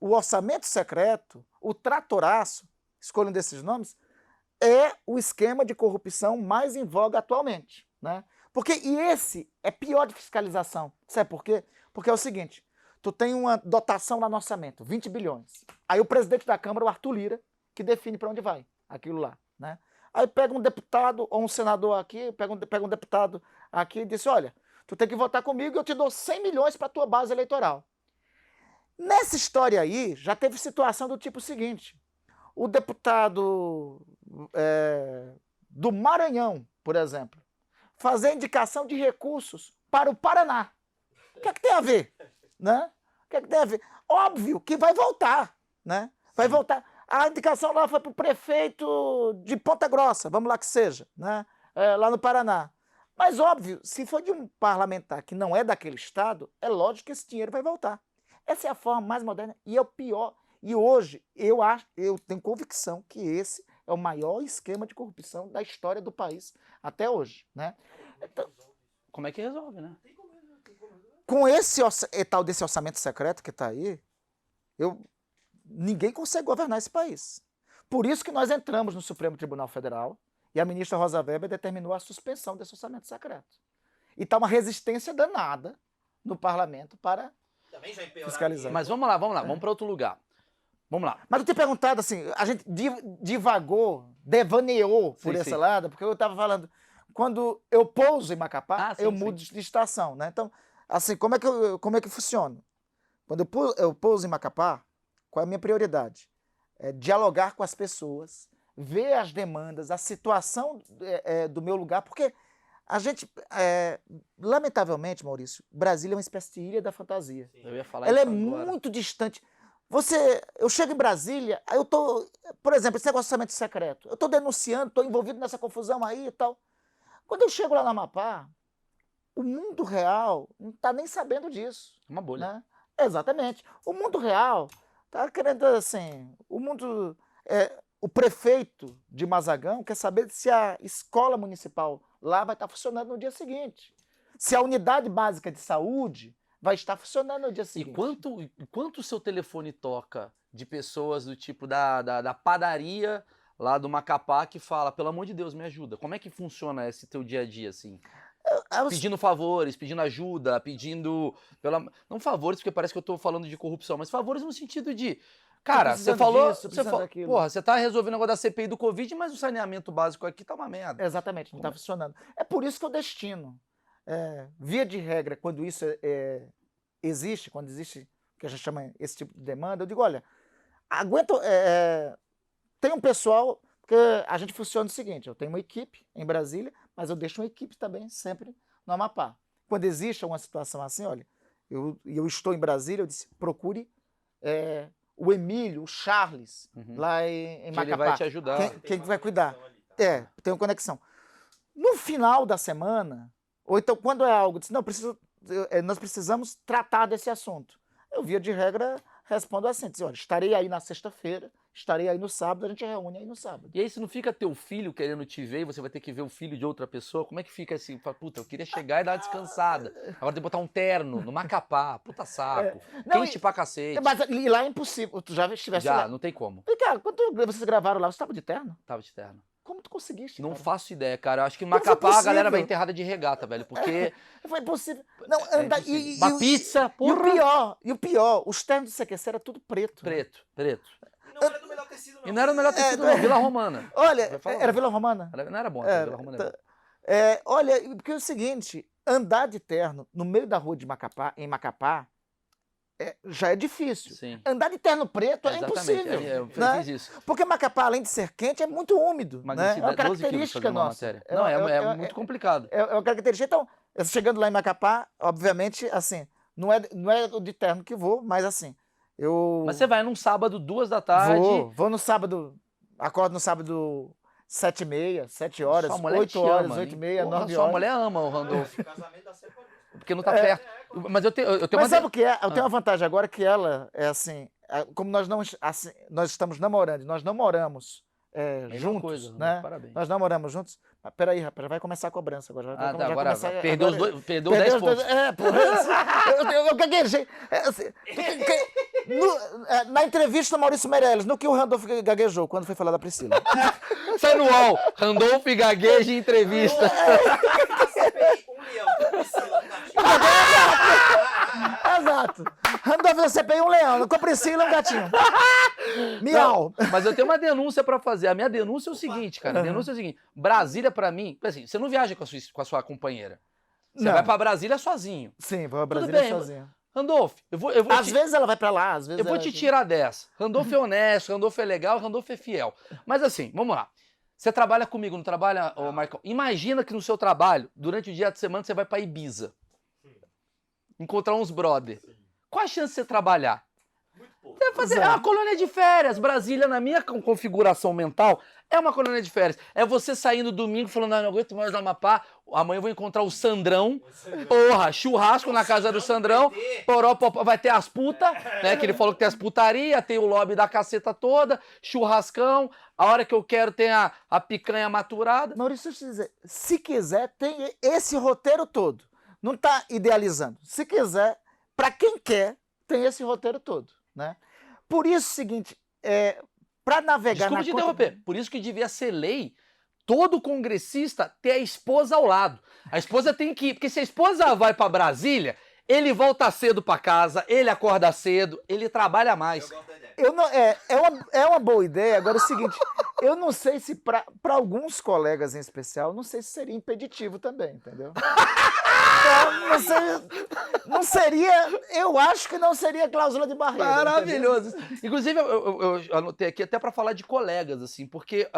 o orçamento secreto, o tratoraço, escolham desses nomes, é o esquema de corrupção mais em voga atualmente, né? E esse é pior de fiscalização. Sabe por quê? Porque é o seguinte, tu tem uma dotação lá no orçamento, 20 bilhões. Aí o presidente da Câmara, o Arthur Lira, que define para onde vai aquilo lá, né? Aí pega um deputado ou um senador aqui, pega um deputado aqui e diz, olha, tu tem que votar comigo e eu te dou 100 milhões para tua base eleitoral. Nessa história aí, já teve situação do tipo seguinte, o deputado do Maranhão, por exemplo, fazer indicação de recursos para o Paraná. O que é que tem a ver? Né? O que é que tem a ver? Óbvio que vai voltar, né? Vai voltar. A indicação lá foi para o prefeito de Ponta Grossa, vamos lá que seja, né? Lá no Paraná. Mas, óbvio, se for de um parlamentar que não é daquele estado, é lógico que esse dinheiro vai voltar. Essa é a forma mais moderna e é o pior. E hoje, eu tenho convicção que esse é o maior esquema de corrupção da história do país até hoje, né? Então, Como é que resolve, né? com esse tal desse orçamento secreto que está aí, ninguém consegue governar esse país. Por isso que nós entramos no Supremo Tribunal Federal e a ministra Rosa Weber determinou a suspensão desse orçamento secreto. E está uma resistência danada no parlamento para fiscalizar. Mas vamos lá, vamos para outro lugar. Vamos lá. Mas eu te perguntado assim, a gente divagou, devaneou por esse lado, porque eu estava falando, quando eu pouso em Macapá, eu mudo de estação, né? Então, assim, como é que funciona? Quando eu pouso em Macapá, qual é a minha prioridade? É dialogar com as pessoas, ver as demandas, a situação do meu lugar, porque a gente, lamentavelmente, Maurício, Brasília é uma espécie de ilha da fantasia. Eu ia falar Ela isso é agora. muito distante. Eu chego em Brasília, aí eu tô, por exemplo, esse negócio de orçamento secreto, eu tô denunciando, tô envolvido nessa confusão aí e tal. Quando eu chego lá no Amapá, o mundo real não tá nem sabendo disso. Uma bolha. Né? Exatamente. O mundo real tá querendo, assim, o prefeito de Mazagão quer saber se a escola municipal lá vai estar funcionando no dia seguinte. Se a unidade básica de saúde vai estar funcionando no dia seguinte. E quanto o seu telefone toca de pessoas do tipo da padaria lá do Macapá que fala, pelo amor de Deus, me ajuda. Como é que funciona esse teu dia a dia, assim? Pedindo favores, pedindo ajuda, pedindo... Não favores, porque parece que eu tô falando de corrupção, mas favores no sentido de... Cara, você falou... Porra, você tá resolvendo o negócio da CPI do Covid, mas o saneamento básico aqui tá uma merda. Exatamente, não tá funcionando. É por isso que eu destino. Via de regra, quando isso existe, quando existe o que a gente chama esse tipo de demanda, eu digo, olha, tem um pessoal, porque a gente funciona o seguinte, eu tenho uma equipe em Brasília, mas eu deixo uma equipe também sempre no Amapá. Quando existe alguma situação assim, olha, eu estou em Brasília, eu disse, procure o Emílio, o Charles, lá em Macapá. Ele vai te ajudar. Quem vai cuidar. Tem uma conexão. No final da semana, ou então quando é algo, diz, não, nós precisamos tratar desse assunto. Eu, via de regra, respondo assim, diz, olha, estarei aí na sexta-feira, estarei aí no sábado, a gente reúne aí no sábado. E aí, se não fica teu filho querendo te ver e você vai ter que ver o filho de outra pessoa, como é que fica assim? Fala, puta, eu queria chegar e dar uma descansada. Agora tem que botar um terno no Macapá, puta saco. Quente pra cacete. Mas e lá é impossível. Tu já estivesse lá? Já, não tem como. E, cara, quando vocês gravaram lá, você estava de terno? Tava de terno. Como tu conseguiste, Não cara? faço ideia, cara. Eu acho que em Como foi Macapá a galera possível? vai enterrada de regata, velho. Porque. Foi impossível. Não, impossível. Uma pizza, porra. E o pior, os ternos do CQC era tudo preto. Né? Preto. E não era do melhor tecido, não. E não era o melhor tecido, não. Vila Romana. Olha, era Vila Romana? Não era bom, Vila Romana era bom. Olha, porque é o seguinte, andar de terno no meio da rua de Macapá, em Macapá, já é difícil. Sim. Andar de terno preto é Exatamente. impossível. Eu né? fiz isso. Porque Macapá, além de ser quente, é muito úmido. Né? É uma característica nossa. Não, é muito complicado. É uma característica. Então, chegando lá em Macapá, obviamente, assim, não é de terno que vou, mas assim, Mas você vai num sábado, 2 da tarde. Vou no sábado, acordo no sábado 7h30, 7 horas, Sua mulher 8 horas, ama, 8h30, 9 horas. Sua mulher ama o Randolph. Casamento dá sempre. Porque não tá perto. Mas eu tenho Mas sabe o que é? Eu tenho uma vantagem agora que ela é assim, como nós não, assim, nós estamos namorando, nós não moramos juntos, coisa, né? Parabéns. Nós não moramos juntos. Mas peraí, rapaz, vai começar a cobrança agora. Agora perdeu 10 pontos. Porra, eu gaguejei. Na entrevista do Maurício Meirelles, no que o Randolph gaguejou, quando foi falar da Priscila. Sai no UOL. Randolph gagueja em entrevista. Exato. Randolph da CPI, um leão. Com a Priscila, um gatinho. Miau. Não, mas eu tenho uma denúncia pra fazer. A minha denúncia é o seguinte, cara. A denúncia é o seguinte. Brasília, pra mim... Assim, você não viaja com a sua companheira. Você Não. vai pra Brasília sozinho. Sim, vou pra Tudo Brasília bem, sozinho. Randolph, eu vou Às vezes ela vai pra lá, às vezes eu vou ela- te tirar dessa. Randolph é honesto, Randolph é legal, Randolph é fiel. Mas assim, vamos lá. Você trabalha comigo, não trabalha, ô Marcão? Imagina que no seu trabalho, durante o dia de semana, você vai pra Ibiza. Encontrar uns brother. Qual a chance de você trabalhar? Você vai fazer uma colônia de férias. Brasília, na minha configuração mental, é uma colônia de férias. É você saindo domingo falando, não aguento mais no Amapá, amanhã eu vou encontrar o Sandrão. Porra, churrasco na casa do Sandrão. Poró, vai ter as putas, né? Que ele falou que tem as putaria, tem o lobby da caceta toda, churrascão. A hora que eu quero tem a picanha maturada. Maurício, deixa eu te dizer, se quiser, tem esse roteiro todo. Não tá idealizando. Se quiser, pra quem quer, tem esse roteiro todo, né? Por isso, é o seguinte, para navegar Desculpa na te conta- interromper. Por isso que devia ser lei todo congressista ter a esposa ao lado. A esposa tem que ir, porque se a esposa vai pra Brasília, ele volta cedo pra casa, ele acorda cedo, ele trabalha mais. Eu não, é uma boa ideia. Agora é o seguinte, eu não sei se para alguns colegas em especial, não sei se seria impeditivo também, entendeu? Então, não seria, eu acho que não seria cláusula de barreira. Maravilhoso. Inclusive, eu anotei aqui até pra falar de colegas, assim, porque,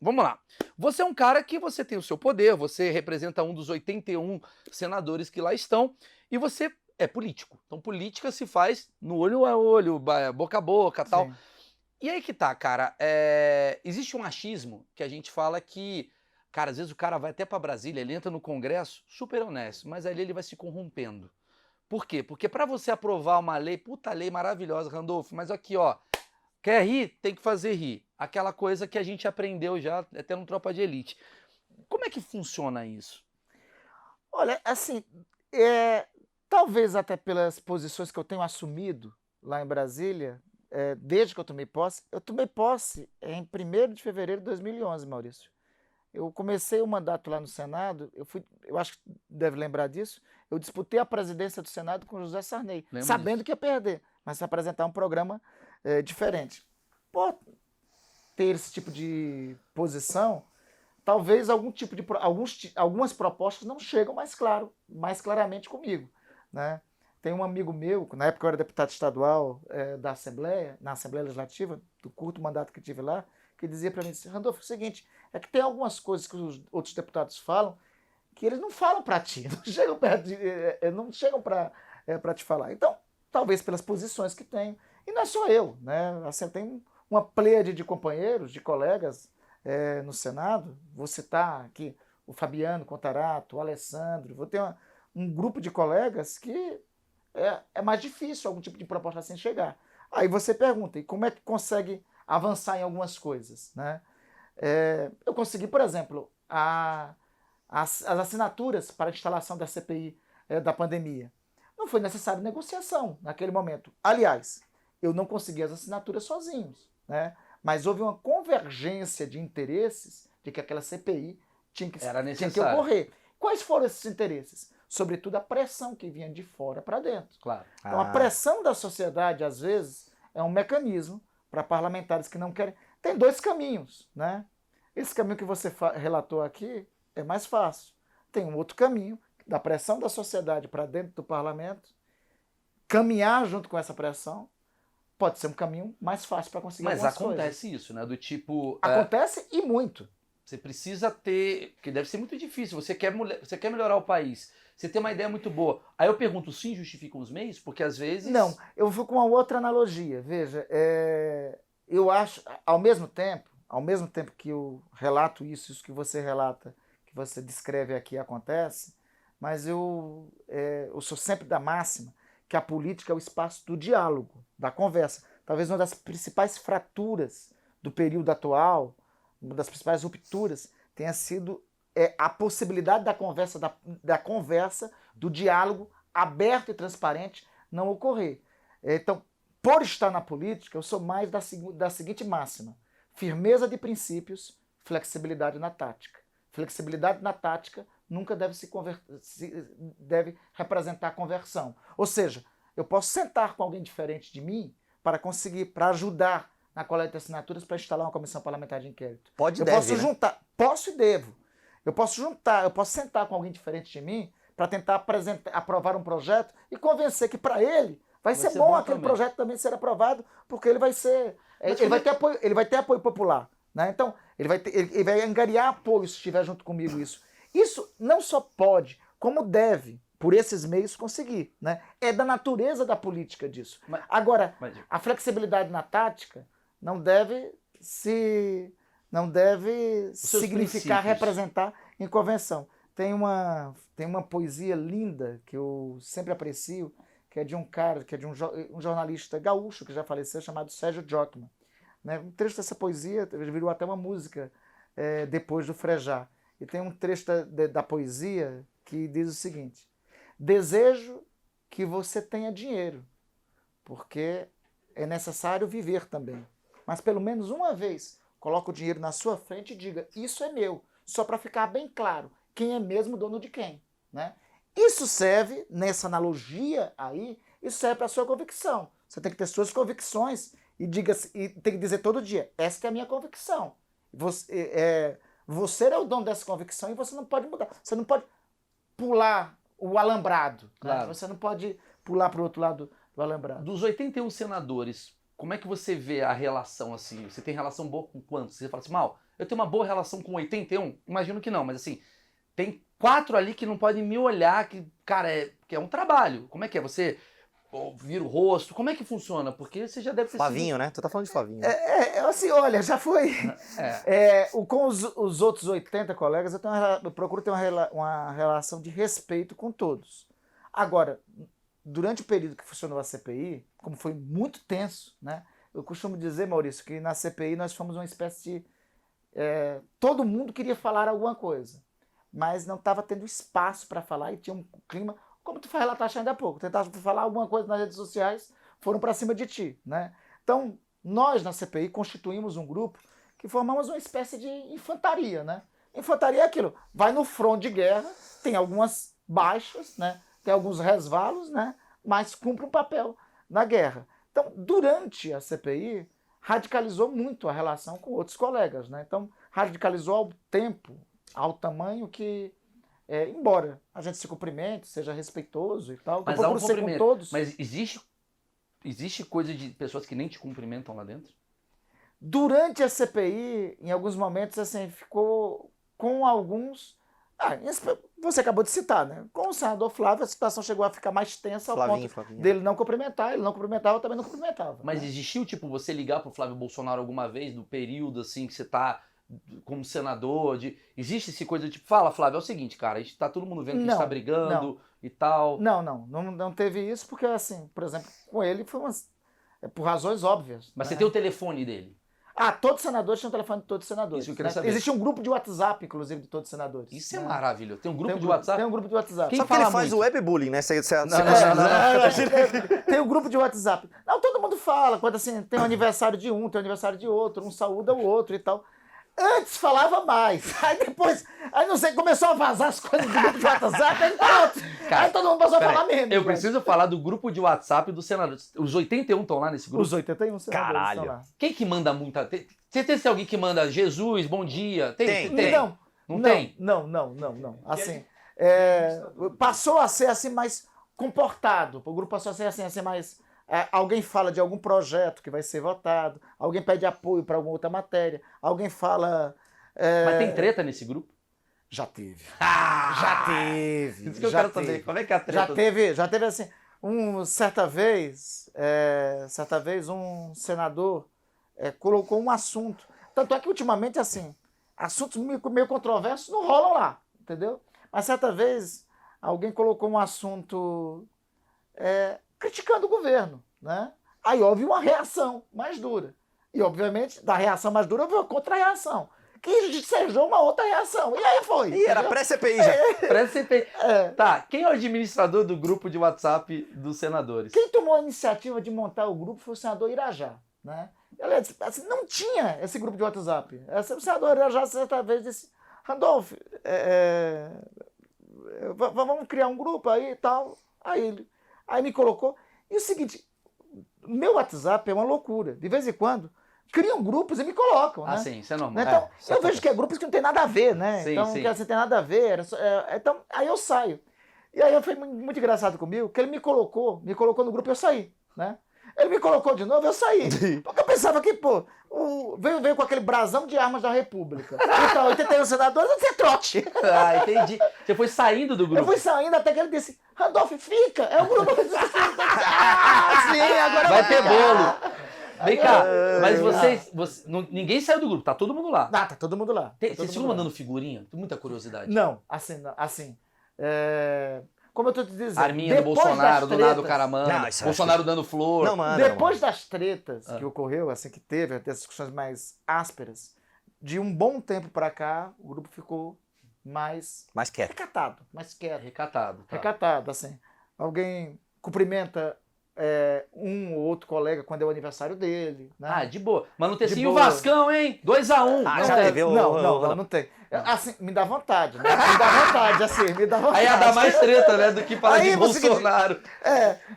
vamos lá. Você é um cara que você tem o seu poder, você representa um dos 81 senadores que lá estão, e você é político. Então, política se faz no olho a olho, boca a boca, tal. Sim. E aí que tá, cara, existe um achismo que a gente fala que, cara, às vezes o cara vai até pra Brasília, ele entra no Congresso, super honesto, mas ali ele vai se corrompendo. Por quê? Porque pra você aprovar uma lei, puta lei maravilhosa, Randolph, mas aqui, ó, quer rir? Tem que fazer rir. Aquela coisa que a gente aprendeu já até no Tropa de Elite. Como é que funciona isso? Olha, assim, talvez até pelas posições que eu tenho assumido lá em Brasília, desde que eu tomei posse em 1º de fevereiro de 2011, Maurício. Eu comecei o mandato lá no Senado, eu acho que deve lembrar disso, eu disputei a presidência do Senado com José Sarney, Lembro sabendo disso. que ia perder, mas se apresentar um programa diferente. Por ter esse tipo de posição, talvez algumas propostas não chegam mais claramente comigo, né? Tem um amigo meu, na época eu era deputado estadual na Assembleia Legislativa, do curto mandato que tive lá, que dizia para mim, Randolph, é o seguinte, é que tem algumas coisas que os outros deputados falam que eles não falam para ti, não chegam para te falar. Então, talvez pelas posições que tenho, e não é só eu, né? Assim, tem uma pleiade de companheiros, de colegas no Senado, vou citar aqui o Fabiano Contarato, o Alessandro, vou ter um grupo de colegas que é mais difícil algum tipo de proposta assim chegar. Aí você pergunta, e como é que consegue avançar em algumas coisas, né? Eu consegui, por exemplo, as assinaturas para a instalação da CPI da pandemia. Não foi necessário negociação naquele momento. Aliás, eu não consegui as assinaturas sozinhos, né? Mas houve uma convergência de interesses de que aquela CPI tinha que ocorrer. Quais foram esses interesses? Sobretudo a pressão que vinha de fora para dentro. Claro. Então a pressão da sociedade, às vezes, é um mecanismo para parlamentares que não querem. Tem dois caminhos, né? Esse caminho que você relatou aqui é mais fácil. Tem um outro caminho, da pressão da sociedade para dentro do parlamento, caminhar junto com essa pressão, pode ser um caminho mais fácil para conseguir Mas algumas acontece coisas. isso, né? Do tipo... Acontece e muito. Você precisa ter... Que deve ser muito difícil. Você quer melhorar o país. Você tem uma ideia muito boa. Aí eu pergunto, sim, justificam os meios? Porque às vezes... Não, eu vou com uma outra analogia. Veja, eu acho, ao mesmo tempo que eu relato isso que você relata, que você descreve aqui acontece, mas eu sou sempre da máxima que a política é o espaço do diálogo, da conversa. Talvez uma das principais fraturas do período atual, uma das principais rupturas, tenha sido a possibilidade da conversa, do diálogo aberto e transparente não ocorrer. Então, por estar na política, eu sou mais da seguinte máxima: firmeza de princípios, flexibilidade na tática. Flexibilidade na tática nunca deve representar conversão. Ou seja, eu posso sentar com alguém diferente de mim para ajudar na coleta de assinaturas para instalar uma comissão parlamentar de inquérito. Pode e posso deve, né? juntar, posso e devo. Eu posso sentar com alguém diferente de mim para tentar aprovar um projeto e convencer que para ele vai ser bom aquele também. projeto também ser aprovado, porque ele vai ser, ele vai ter apoio popular, né? Então, ele vai angariar apoio se estiver junto comigo isso. Isso não só pode, como deve, por esses meios, conseguir, né? É da natureza da política disso. Agora, a flexibilidade na tática não deve significar representar em convenção. Tem uma poesia linda que eu sempre aprecio, que é de um cara, que é de um jornalista gaúcho que já faleceu, chamado Sérgio Jotman. Né? Um trecho dessa poesia virou até uma música depois do Frejá. E tem um trecho da poesia que diz o seguinte: desejo que você tenha dinheiro, porque é necessário viver também. Mas pelo menos uma vez, coloque o dinheiro na sua frente e diga: isso é meu, só para ficar bem claro quem é mesmo dono de quem. Né? Isso serve, nessa analogia aí, isso serve para a sua convicção. Você tem que ter suas convicções e tem que dizer todo dia: esta é a minha convicção. Você é o dono dessa convicção e você não pode mudar. Você não pode pular o alambrado. Claro. Né? Você não pode pular para o outro lado do alambrado. Dos 81 senadores, como é que você vê a relação assim? Você tem relação boa com quantos? Você fala assim, Mal, eu tenho uma boa relação com 81? Imagino que não, mas assim, tem 4 ali que não podem me olhar, que, cara, que é um trabalho. Como é que é? Você vira o rosto? Como é que funciona? Porque você já deve ter Flavinho, né? Tu tá falando de Flavinho. Né? Assim, olha, já foi. Com os outros 80 colegas, eu procuro ter uma relação de respeito com todos. Agora, durante o período que funcionou a CPI, como foi muito tenso, né? Eu costumo dizer, Maurício, que na CPI nós fomos uma espécie de... todo mundo queria falar alguma coisa, mas não estava tendo espaço para falar e tinha um clima... Como tu faz relatar ainda há pouco, tentaste falar alguma coisa nas redes sociais, foram para cima de ti, né? Então, nós na CPI constituímos um grupo que formamos uma espécie de infantaria, né? Infantaria é aquilo, vai no front de guerra, tem algumas baixas, né? Tem alguns resvalos, né? Mas cumpre um papel na guerra. Então, durante a CPI, radicalizou muito a relação com outros colegas, né? Então, radicalizou ao tempo, ao tamanho que... embora a gente se cumprimente, seja respeitoso e tal, mas eu procuro ser com todos. Mas existe coisa de pessoas que nem te cumprimentam lá dentro? Durante a CPI, em alguns momentos, assim, ficou com alguns... você acabou de citar, né? Com o senador Flávio, a situação chegou a ficar mais tensa ao ponto dele não cumprimentar. Ele não cumprimentava, eu também não cumprimentava. Mas né? Existiu, tipo, você ligar pro Flávio Bolsonaro alguma vez, no período, assim, que você tá como senador, existe esse coisa de tipo, fala, Flávio, é o seguinte, cara, a gente tá todo mundo vendo que a gente tá brigando e tal. Não teve isso, porque, assim, por exemplo, com ele foi por razões óbvias. Mas né? você tem o telefone dele? Todos os senadores tinham o telefone de todos os senadores. Isso eu queria né? saber. Existe um grupo de WhatsApp, inclusive, de todos os senadores. Isso é né? maravilhoso. Tem um grupo de WhatsApp? Tem um grupo de WhatsApp. Quem Só que ele faz o webbullying, né? Tem um grupo de WhatsApp. Não, todo mundo fala, quando assim, tem o aniversário de um, tem o aniversário de outro, um saúda o outro e tal. Antes falava mais, aí depois, não sei, começou a vazar as coisas do grupo de WhatsApp, aí pronto, Cara, aí todo mundo passou a falar menos. Eu preciso falar do grupo de WhatsApp dos senadores. Os 81 estão lá nesse grupo? Os 81 senadores Caralho. estão lá. Quem que manda muita... Você tem alguém que manda Jesus, bom dia? Tem. Não tem? Não. Assim, passou a ser assim mais comportado, o grupo passou a ser assim mais... alguém fala de algum projeto que vai ser votado, alguém pede apoio para alguma outra matéria, alguém fala... Mas tem treta nesse grupo? Já teve. Já teve. Isso que eu quero saber. Como é que é a treta? Já teve assim, certa vez um senador colocou um assunto. Tanto é que ultimamente, assim, assuntos meio controversos não rolam lá, entendeu? Mas certa vez alguém colocou um assunto criticando o governo, né? Aí houve uma reação mais dura. E, obviamente, da reação mais dura houve uma contra-reação. que ensejou uma outra reação. E aí foi. Ih, era entendeu? pré-CPI já. Parece que você É. Tá, quem é o administrador do grupo de WhatsApp dos senadores? Quem tomou a iniciativa de montar o grupo foi o senador Irajá, né? Aliás, assim, não tinha esse grupo de WhatsApp. O senador Irajá, certa vez, disse, Randolph, vamos criar um grupo aí e tal. Aí me colocou. E o seguinte, meu WhatsApp é uma loucura. De vez em quando, criam grupos e me colocam, né? Ah, sim, isso é normal. Então, É, eu vejo que é grupos que não tem nada a ver, né? Sim, Então, sim. que assim, tem nada a ver. Então, aí eu saio. E aí foi muito engraçado comigo, que ele me colocou no grupo e eu saí, né? Ele me colocou de novo, eu saí. Porque eu pensava que, pô, veio com aquele brasão de armas da República. Então, 81 senadores, eu disse, trote. Ah, entendi. Você foi saindo do Eu grupo. fui saindo até que ele disse, Randolph, fica. É o grupo. Ah, sim, agora Vai ter bolo. Vem cá, mas Ah. ninguém saiu do grupo, tá todo mundo lá. Ah, tá todo mundo lá. Vocês Tá todo ficam mundo lá. mandando figurinha? Tenho muita curiosidade. Não, assim. Como eu tô te dizendo. Arminha do depois Bolsonaro, das do nada o tretas- cara manda. Não, isso eu Bolsonaro dando flor. Não, mano. Depois das tretas Ah. que ocorreu, assim, que teve, até as discussões mais ásperas, de um bom tempo pra cá, o grupo ficou mais Mas quer. recatado, mais quieto. Recatado. Tá. Recatado, assim. Alguém cumprimenta um ou outro colega quando é o aniversário dele, né? Ah, de boa. Mas não tem De assim, e o boa. Vascão, hein? 2-1. Ah, Não já tem. teve o- Não tem. Assim, me dá vontade, né? Me dá vontade, assim, me dá vontade. Aí ia dar mais treta, né? Do que falar Aí de você- Bolsonaro.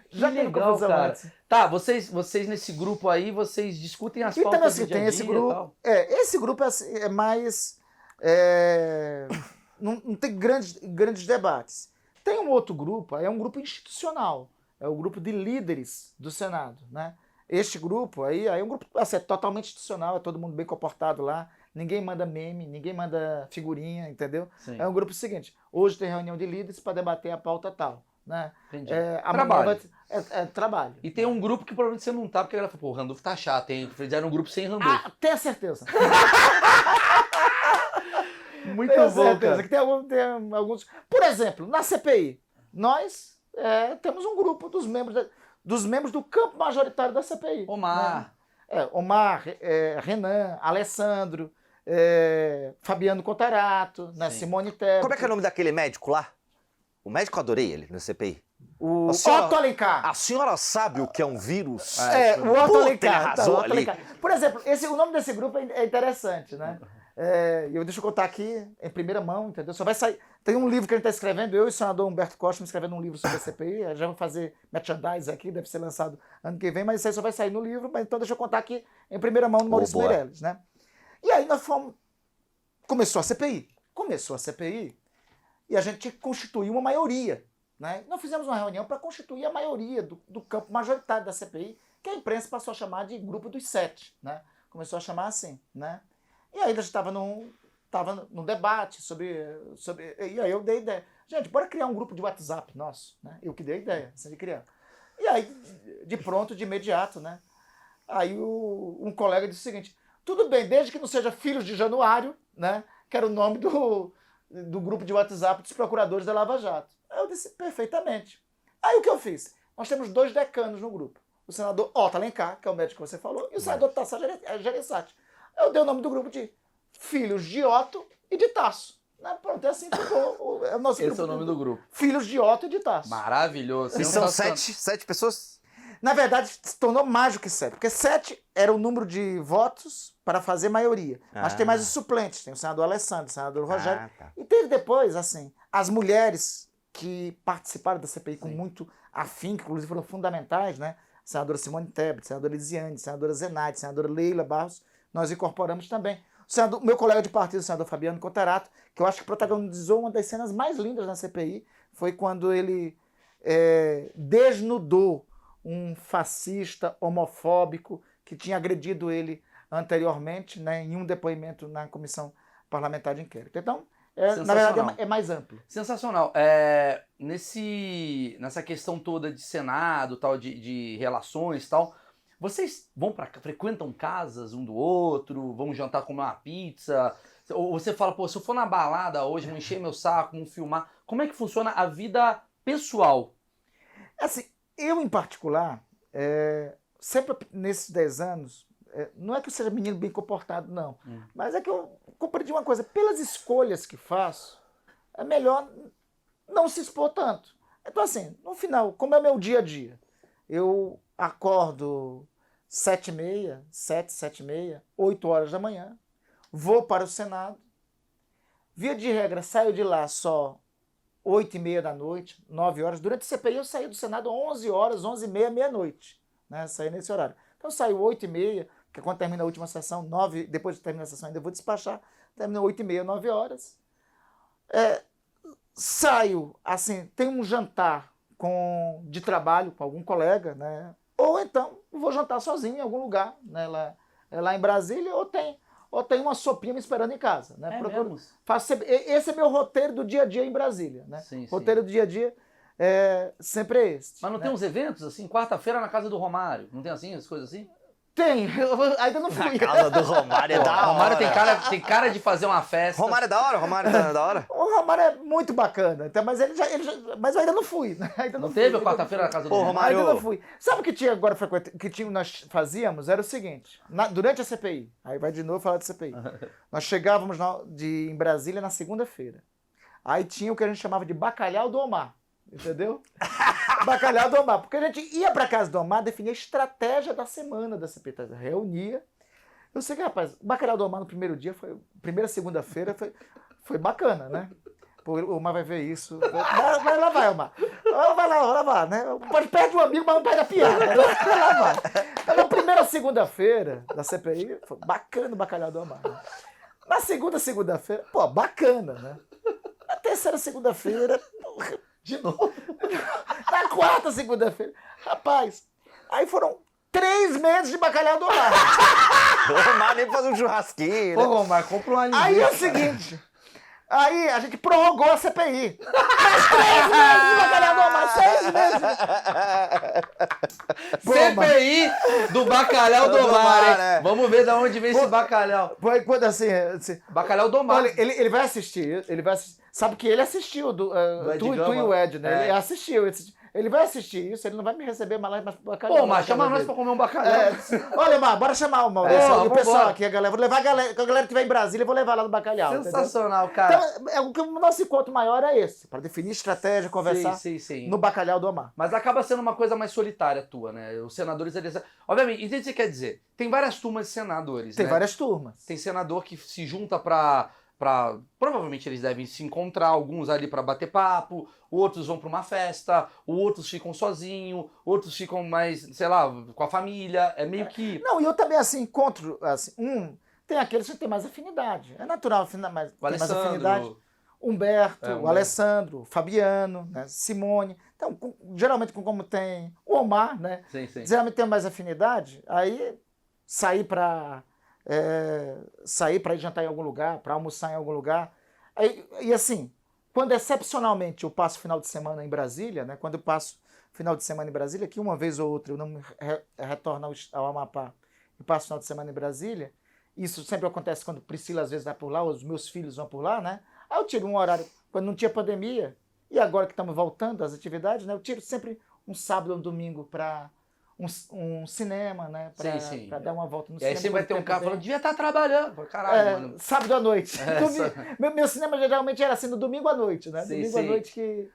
Já Que teve legal, confusão cara. antes. Tá, vocês nesse grupo aí, vocês discutem as E também pautas assim, do dia a tem esse dia e grupo. tal. Esse grupo é mais. Não tem grandes debates. Tem um outro grupo, aí é um grupo institucional. É o grupo de líderes do Senado, né? Este grupo aí é um grupo assim, é totalmente institucional, é todo mundo bem comportado lá. Ninguém manda meme, ninguém manda figurinha, entendeu? Sim. É um grupo seguinte. Hoje tem reunião de líderes para debater a pauta tal, né? Entendi. Amanhã Trabalho. trabalho. E tem um grupo que provavelmente você não tá, porque ela falou, pô, o Randolph tá chato, hein? Fizeram um grupo sem Randolph. Tenha certeza. Muito Tenho bom, certeza cara. que tem alguns. Por exemplo, na CPI, nós temos um grupo dos membros do campo majoritário da CPI. Omar. Né? Omar, Renan, Alessandro, Fabiano Contarato, né? Sim. Simone Tebet. Como é que é o nome daquele médico lá? O médico eu adorei ele na CPI. O A senhora- Otto Alencar. A senhora sabe o que é um vírus? O Otto Puta, Alencar. ele arrasou o Otto ali. Alencar. Por exemplo, o nome desse grupo é interessante, né? Deixa eu contar aqui em primeira mão, entendeu? Só vai sair. Tem um livro que a gente está escrevendo, eu e o senador Humberto Costa escrevendo um livro sobre a CPI. Já vou fazer merchandise aqui, deve ser lançado ano que vem, mas isso aí só vai sair no livro. Mas então deixa eu contar aqui em primeira mão do Maurício boa. Meirelles, né? E aí nós fomos. Começou a CPI. E a gente constituiu uma maioria. Né? Nós fizemos uma reunião para constituir a maioria do campo majoritário da CPI, que a imprensa passou a chamar de grupo dos 7. Né? Começou a chamar assim. Né? E aí a gente estava num debate sobre. E aí eu dei ideia. Gente, bora criar um grupo de WhatsApp nosso. Né? Eu que dei a ideia, assim, de criar. E aí, de pronto, de imediato, né? Aí um colega disse o seguinte: tudo bem, desde que não seja Filhos de Januário, né? Que era o nome do grupo de WhatsApp dos procuradores da Lava Jato. Aí eu disse, perfeitamente. Aí o que eu fiz? Nós temos 2 decanos no grupo. O senador Otto Alencar, que é o médico que você falou, e o senador Tasso Gereissati. Eu dei o nome do grupo de Filhos de Otto e de Tasso. Né? Pronto, assim ficou o nosso Esse grupo. é o nome do grupo. Filhos de Otto e de Tasso. Maravilhoso. E são sensacional. 7 pessoas? Na verdade, se tornou mais do que 7, porque 7 era o número de votos para fazer maioria. Mas tem mais os suplentes, tem o senador Alessandro, o senador Rogério. Tá. E teve depois, assim, as mulheres que participaram da CPI com muito afinco, que inclusive foram fundamentais, né? Senadora Simone Tebet, senadora Elisiane, senadora Zenaide, senadora Leila Barros, nós incorporamos também. O meu colega de partido, o senador Fabiano Contarato, que eu acho que protagonizou uma das cenas mais lindas na CPI, foi quando ele desnudou um fascista homofóbico que tinha agredido ele anteriormente, né, em um depoimento na comissão parlamentar de inquérito. Então, na verdade, é mais amplo. Sensacional. Nessa questão toda de Senado, tal, de relações e tal, vocês frequentam casas um do outro, vão jantar, comer uma pizza? Ou você fala, pô, se eu for na balada hoje, vão encher meu saco, vão filmar. Como é que funciona a vida pessoal? Assim, eu, em particular, sempre nesses 10 anos, não é que eu seja menino bem comportado, não. Mas é que eu compreendi uma coisa. Pelas escolhas que faço, é melhor não se expor tanto. Então, assim, no final, como é o meu dia a dia? Eu acordo 7h30, 7h30, 8 horas da manhã, vou para o Senado, via de regra, saio de lá só 8h30 da noite, 9 horas. Durante a CPI eu saí do Senado 11 horas, 11h30, meia-noite, né? Saí nesse horário. Então eu saio 8h30, que é quando termina a última sessão, 9, depois de terminar a sessão ainda vou despachar, termina 8h30, 9 horas. Saio, assim, tem um jantar de trabalho com algum colega, né? Ou então vou jantar sozinho em algum lugar, né? Lá em Brasília, ou tem uma sopinha me esperando em casa, né? Mesmo? Esse é meu roteiro do dia a dia em Brasília, né? Sim, Roteiro do dia a dia sempre é esse. Mas não tem uns eventos, assim, quarta-feira na casa do Romário? Não tem assim, as coisas assim? Tem, eu ainda não fui. Na casa do Romário é da hora. Romário tem cara de fazer uma festa. Romário é da hora? Romário tá da hora? O Romário é muito bacana, então, mas mas eu ainda não fui. Né? Ainda Não fui, teve ainda quarta-feira na casa do Pô, Romário? Ainda não fui. Sabe o que tinha agora nós fazíamos? Era o seguinte, durante a CPI, aí vai de novo falar de CPI. Nós chegávamos em Brasília na segunda-feira. Aí tinha o que a gente chamava de bacalhau do Omar. Entendeu? Bacalhau do Omar. Porque a gente ia pra casa do Omar definir a estratégia da semana da CPI. Reunia. Eu sei que, rapaz, o bacalhau do Omar no primeiro dia, primeira segunda-feira, foi bacana, né? Pô, o Omar vai ver isso. Vai lá, vai, Omar. Vai lá, né? Pode perder um amigo, mas não perde a piada. Né? Vai lá, vai. Então, na primeira segunda-feira da CPI, foi bacana o bacalhau do Omar. Né? Na segunda-feira, pô, bacana, né? Na terceira segunda-feira, De novo. na quarta segunda-feira, rapaz, aí foram 3 meses de bacalhau do Omar. O Romário nem fazer um churrasquinho, Pô, né? Romário, compra uma linguiça. Aí é o seguinte, aí a gente prorrogou a CPI. Mais 3 meses de bacalhau do Omar, 6 meses. Pô, CPI do bacalhau do Omar, hein? é. Vamos ver de onde vem esse bacalhau. Foi quando assim, Bacalhau do Omar. olha, ele vai assistir, sabe que ele assistiu, Ed tu Gama. e o Ed, né? É. Ele assistiu. Ele vai assistir isso, ele não vai me receber mais lá, mas bacalhau. Pô, mas chama nós pra comer um bacalhau. Olha, Mar, bora chamar o Maurício e o vambora. pessoal aqui, a galera. Vou levar quando a galera estiver em Brasília, eu vou levar lá no bacalhau. Sensacional, Entendeu? cara. Então, o nosso encontro maior é esse, para definir estratégia, conversar Sim. no bacalhau do Omar. Mas acaba sendo uma coisa mais solitária tua, né? Os senadores, eles... Obviamente, entende o que você quer dizer? Tem várias turmas de senadores, Tem né? várias turmas. Tem senador que se junta pra... Provavelmente eles devem se encontrar, alguns ali pra bater papo, outros vão pra uma festa, outros ficam sozinhos, outros ficam mais, sei lá, com a família. É meio que... Não, e eu também, assim, encontro, assim, tem aqueles que têm mais afinidade. É natural, mas O tem mais afinidade. Alessandro... Humberto, Humberto. o Alessandro, o Fabiano, né, Simone. Então, geralmente, como tem o Omar, né? Sim. Geralmente tem mais afinidade, aí sair para ir jantar em algum lugar, para almoçar em algum lugar. E assim, quando excepcionalmente eu passo final de semana em Brasília, né? Quando eu passo final de semana em Brasília, que uma vez ou outra eu não retorno ao Amapá e passo final de semana em Brasília, isso sempre acontece quando Priscila às vezes vai por lá, ou os meus filhos vão por lá, né? Aí eu tiro um horário, quando não tinha pandemia, e agora que estamos voltando às atividades, né? Eu tiro sempre um sábado ou um domingo para um cinema, né? Para dar uma volta no E cinema. aí você vai ter um tempo cara tem. falando, devia estar trabalhando. Caralho, mano. Sábado à noite. Meu cinema geralmente era assim, no domingo à noite, né? Sim, Domingo à sim. noite que...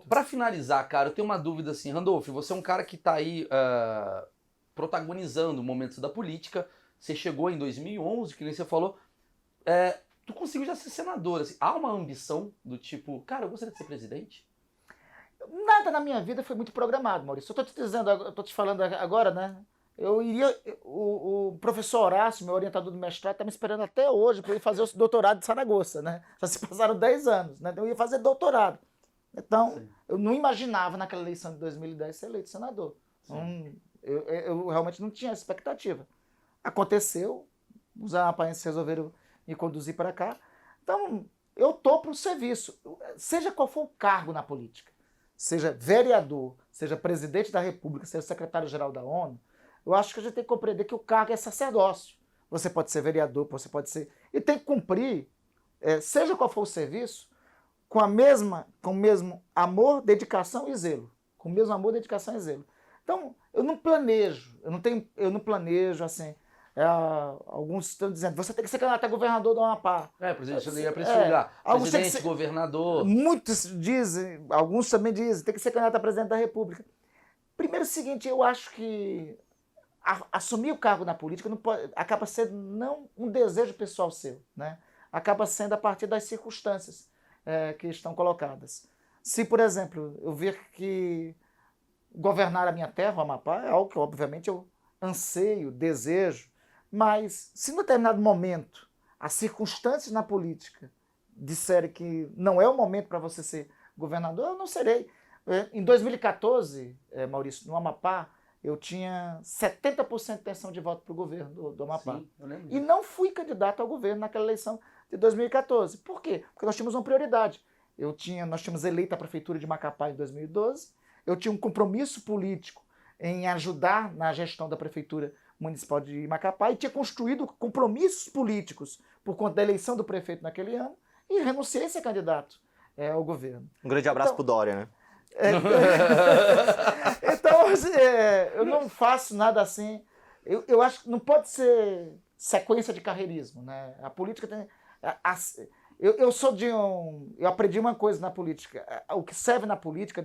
Pra finalizar, cara, eu tenho uma dúvida assim, Randolph, você é um cara que tá aí protagonizando momentos da política, você chegou em 2011, que nem você falou, tu conseguiu já ser senador, assim, há uma ambição do tipo, cara, eu gostaria de ser presidente? Nada na minha vida foi muito programado, Maurício. Eu tô te falando agora, né? O professor Horácio, meu orientador do mestrado, tá me esperando até hoje para ir fazer o doutorado de Saragoça, né? Já se passaram 10 anos, né? Então eu ia fazer doutorado. Então, Sim. eu não imaginava naquela eleição de 2010 ser eleito senador. Eu realmente não tinha essa expectativa. Aconteceu, os amapaenses resolveram me conduzir para cá. Então, eu tô para o serviço, seja qual for o cargo na política. Seja vereador, seja presidente da República, seja secretário-geral da ONU, eu acho que a gente tem que compreender que o cargo é sacerdócio. Você pode ser vereador, você pode ser... E tem que cumprir, seja qual for o serviço, com o mesmo amor, dedicação e zelo. Com o mesmo amor, dedicação e zelo. Então, eu não planejo, eu não planejo assim. Alguns estão dizendo, você tem que ser candidato a governador do Amapá. Presidente, eu ia para esse lugar. Alguns tem que Presidente, ser- governador. Muitos dizem, alguns também dizem, tem que ser candidato a presidente da República. Primeiro, o seguinte, eu acho que assumir o cargo na política não pode, acaba sendo não um desejo pessoal seu, né? Acaba sendo a partir das circunstâncias que estão colocadas. Se, por exemplo, eu ver que governar a minha terra, o Amapá, é algo que, obviamente, eu anseio, desejo, mas se em determinado momento as circunstâncias na política disserem que não é o momento para você ser governador, eu não serei. Em 2014, Maurício, no Amapá, eu tinha 70% de intenção de voto para o governo do Amapá. Sim, eu lembro E disso. não fui candidato ao governo naquela eleição de 2014. Por quê? Porque nós tínhamos uma prioridade. Nós tínhamos eleito a prefeitura de Macapá em 2012, eu tinha um compromisso político em ajudar na gestão da prefeitura municipal de Macapá e tinha construído compromissos políticos por conta da eleição do prefeito naquele ano e renunciei a ser candidato ao governo. Um grande abraço Então, pro Dória, né? Então, eu não faço nada assim. Eu acho que não pode ser sequência de carreirismo, né? A política tem. Eu sou de um. Eu aprendi uma coisa na política. O que serve na política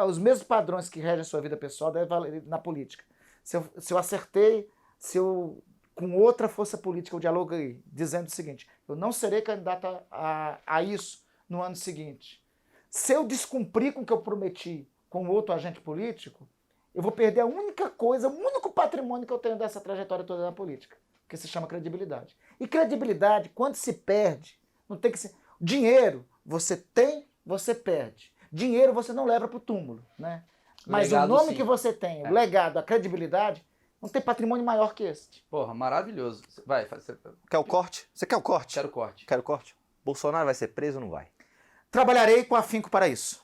os mesmos padrões que regem a sua vida pessoal devem valer na política. Se eu acertei, se eu com outra força política eu dialoguei, dizendo o seguinte: eu não serei candidato a isso no ano seguinte. Se eu descumprir com o que eu prometi com outro agente político, eu vou perder a única coisa, o único patrimônio que eu tenho dessa trajetória toda na política, que se chama credibilidade. E credibilidade, quando se perde, não tem que ser. Dinheiro, você tem, você perde. Dinheiro você não leva para o túmulo, né? Mas Legado, o nome sim. que você tem, o legado, a credibilidade, não tem patrimônio maior que este. Porra, maravilhoso. Vai, Quer o corte? Você quer o corte? quero corte. Quero o corte. Bolsonaro vai ser preso ou não vai? Trabalharei com afinco para isso.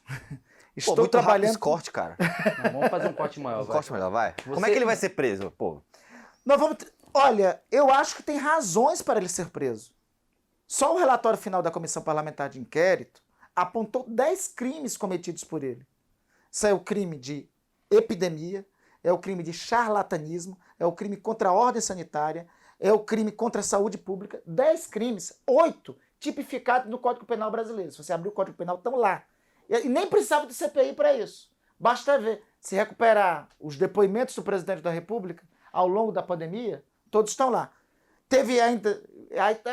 Estou muito rápido trabalhando. esse corte, cara. Não, vamos fazer um corte maior, Um vai. corte melhor, vai. Como é Você- que ele vai ser preso? Pô, Nós vamos. Olha, eu acho que tem razões para ele ser preso. Só o relatório final da Comissão Parlamentar de Inquérito apontou 10 crimes cometidos por ele. Isso é o crime de epidemia, é o crime de charlatanismo, é o crime contra a ordem sanitária, é o crime contra a saúde pública. 10 crimes, 8 tipificados no Código Penal brasileiro. Se você abrir o Código Penal, estão lá. E nem precisava de CPI para isso. Basta ver. Se recuperar os depoimentos do presidente da República ao longo da pandemia, todos estão lá. Teve ainda.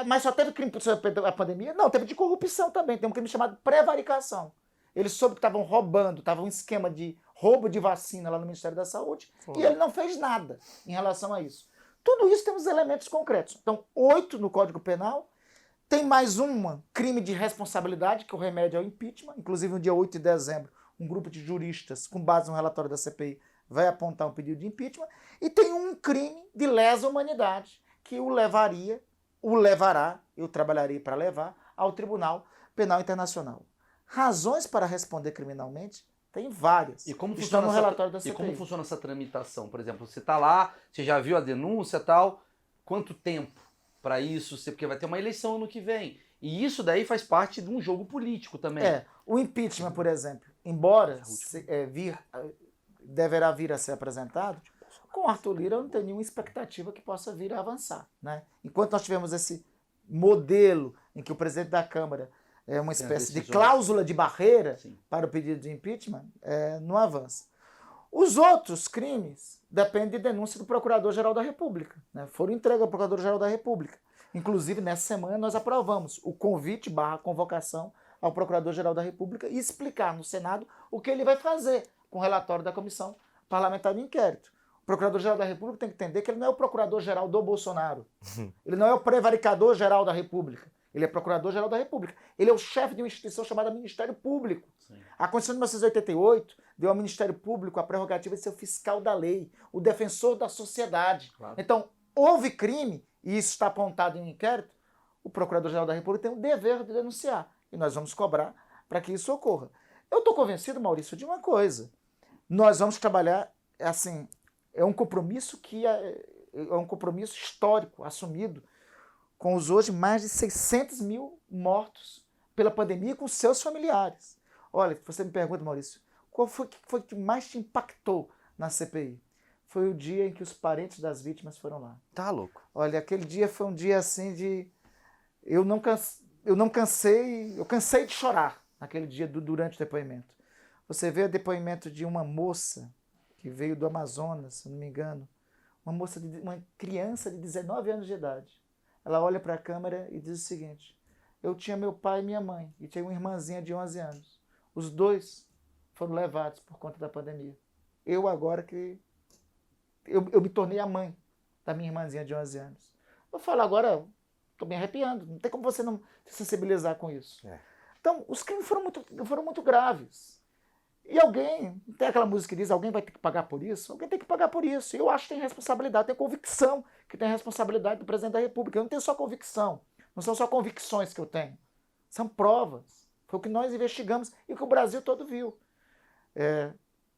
Mas só teve crime sobre a pandemia? Não, teve de corrupção também. Tem um crime chamado prevaricação. Eles soube que estavam roubando, estava um esquema de roubo de vacina lá no Ministério da Saúde e ele não fez nada em relação a isso. Tudo isso tem os elementos concretos. Então, 8 no Código Penal. Tem mais crime de responsabilidade, que o remédio é o impeachment. Inclusive, no dia 8 de dezembro, um grupo de juristas, com base no relatório da CPI, vai apontar um pedido de impeachment. E tem um crime de lesa humanidade, que o levará, eu trabalharei para levar, ao Tribunal Penal Internacional. Razões para responder criminalmente? Tem várias. E como Estão funciona no relatório da e CPI. como funciona essa tramitação? Por exemplo, você está lá, você já viu a denúncia e tal, quanto tempo para isso? Porque vai ter uma eleição ano que vem. E isso daí faz parte de um jogo político também. O impeachment, por exemplo, embora deverá vir a ser apresentado, com Arthur Lira eu não tenho nenhuma expectativa que possa vir a avançar, né? Enquanto nós tivermos esse modelo em que o presidente da Câmara é uma espécie de cláusula de barreira para o pedido de impeachment, não avança. Os outros crimes dependem de denúncia do Procurador-Geral da República, né? Foram entregues ao Procurador-Geral da República. Inclusive, nessa semana, nós aprovamos o convite / convocação ao Procurador-Geral da República e explicar no Senado o que ele vai fazer com o relatório da Comissão Parlamentar de Inquérito. O Procurador-Geral da República tem que entender que ele não é o Procurador-Geral do Bolsonaro. Ele não é o Prevaricador-Geral da República. Ele é Procurador-Geral da República. Ele é o chefe de uma instituição chamada Ministério Público. Sim. A Constituição de 1988 deu ao Ministério Público a prerrogativa de ser o fiscal da lei, o defensor da sociedade. Claro. Então, houve crime, e isso está apontado em um inquérito, o Procurador-Geral da República tem o dever de denunciar. E nós vamos cobrar para que isso ocorra. Eu estou convencido, Maurício, de uma coisa. Nós vamos trabalhar, assim, é um compromisso um compromisso histórico, assumido, com os hoje mais de 600 mil mortos pela pandemia e com seus familiares. Olha, você me pergunta, Maurício, qual foi que mais te impactou na CPI. Foi o dia em que os parentes das vítimas foram lá. Tá louco. Olha, aquele dia foi um dia assim de... Eu cansei de chorar naquele dia durante o depoimento. Você vê o depoimento de uma moça que veio do Amazonas, se não me engano, uma criança de 19 anos de idade. Ela olha para a câmera e diz o seguinte: eu tinha meu pai e minha mãe, e tinha uma irmãzinha de 11 anos. Os dois foram levados por conta da pandemia. Eu agora que... Eu me tornei a mãe da minha irmãzinha de 11 anos. Eu falo agora, estou me arrepiando, não tem como você não se sensibilizar com isso. Então, os crimes foram muito graves. E alguém, tem aquela música que diz, alguém vai ter que pagar por isso? Alguém tem que pagar por isso. E eu acho que tem responsabilidade, tenho convicção que tem responsabilidade do presidente da República. Eu não tenho só convicção, não são só convicções que eu tenho, são provas. Foi o que nós investigamos e que o Brasil todo viu.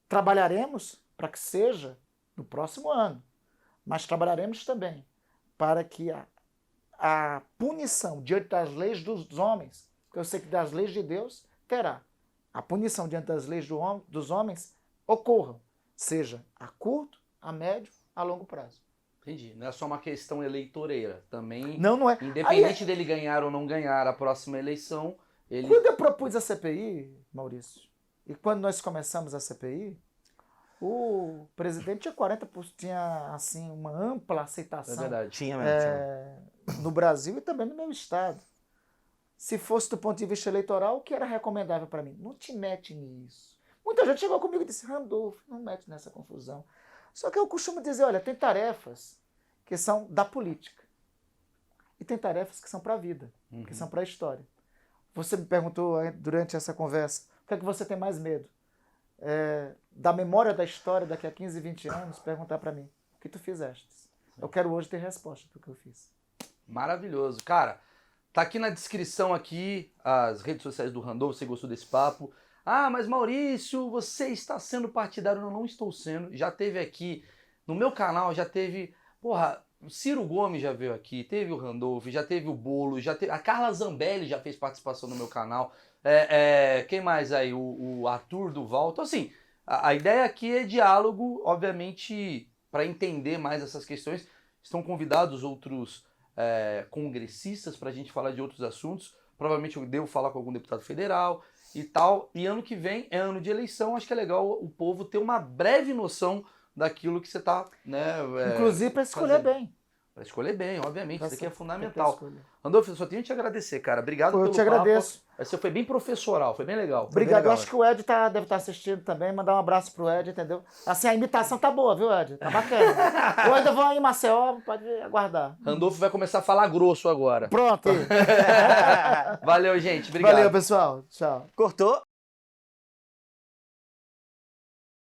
Trabalharemos para que seja no próximo ano, mas trabalharemos também para que a punição diante das leis dos homens, porque eu sei que das leis de Deus terá, a punição diante das leis dos homens ocorram, seja a curto, a médio, a longo prazo. Entendi. Não é só uma questão eleitoreira. Também, não é. independente dele ganhar ou não ganhar a próxima eleição, ele... Quando eu propus a CPI, Maurício, e quando nós começamos a CPI, o presidente tinha 40%, tinha assim, uma ampla aceitação. É verdade. Tinha mesmo. No Brasil e também no meu estado. Se fosse do ponto de vista eleitoral, o que era recomendável para mim? Não te mete nisso. Muita gente chegou comigo e disse, Randolfo, não mete nessa confusão. Só que eu costumo dizer, olha, tem tarefas que são da política. E tem tarefas que são para a vida, que são para a história. Você me perguntou durante essa conversa, o que é que você tem mais medo? Da memória da história daqui a 15, 20 anos, perguntar para mim, o que tu fizeste? Eu quero hoje ter resposta do que eu fiz. Maravilhoso. Cara, tá aqui na descrição aqui as redes sociais do Randolfo, você gostou desse papo. Ah, mas Maurício, você está sendo partidário. Não estou sendo. Já teve aqui, no meu canal, já teve... Porra, o Ciro Gomes já veio aqui, teve o Randolfo, já teve o Bolo, já teve... A Carla Zambelli já fez participação no meu canal. Quem mais aí? O Arthur Duval. Então, assim, a ideia aqui é diálogo, obviamente, para entender mais essas questões. Estão convidados outros congressistas para a gente falar de outros assuntos. Provavelmente eu devo falar com algum deputado federal e tal. E ano que vem é ano de eleição. Acho que é legal o povo ter uma breve noção daquilo que você está... Inclusive para escolher bem. Para escolher bem, obviamente. Isso aqui é Tem fundamental. que escolher. Randolfo, eu só tenho que te agradecer, cara. Obrigado pelo Eu te papo. agradeço. Você foi bem professoral, foi bem legal. Obrigado. Eu acho que o Ed deve estar assistindo também. Mandar um abraço pro Ed, entendeu? Assim, a imitação tá boa, viu, Ed? Tá bacana. Eu ainda vou aí em Maceió, pode aguardar. Randolfo vai começar a falar grosso agora. Pronto. Valeu, gente. Obrigado. Valeu, pessoal. Tchau. Cortou.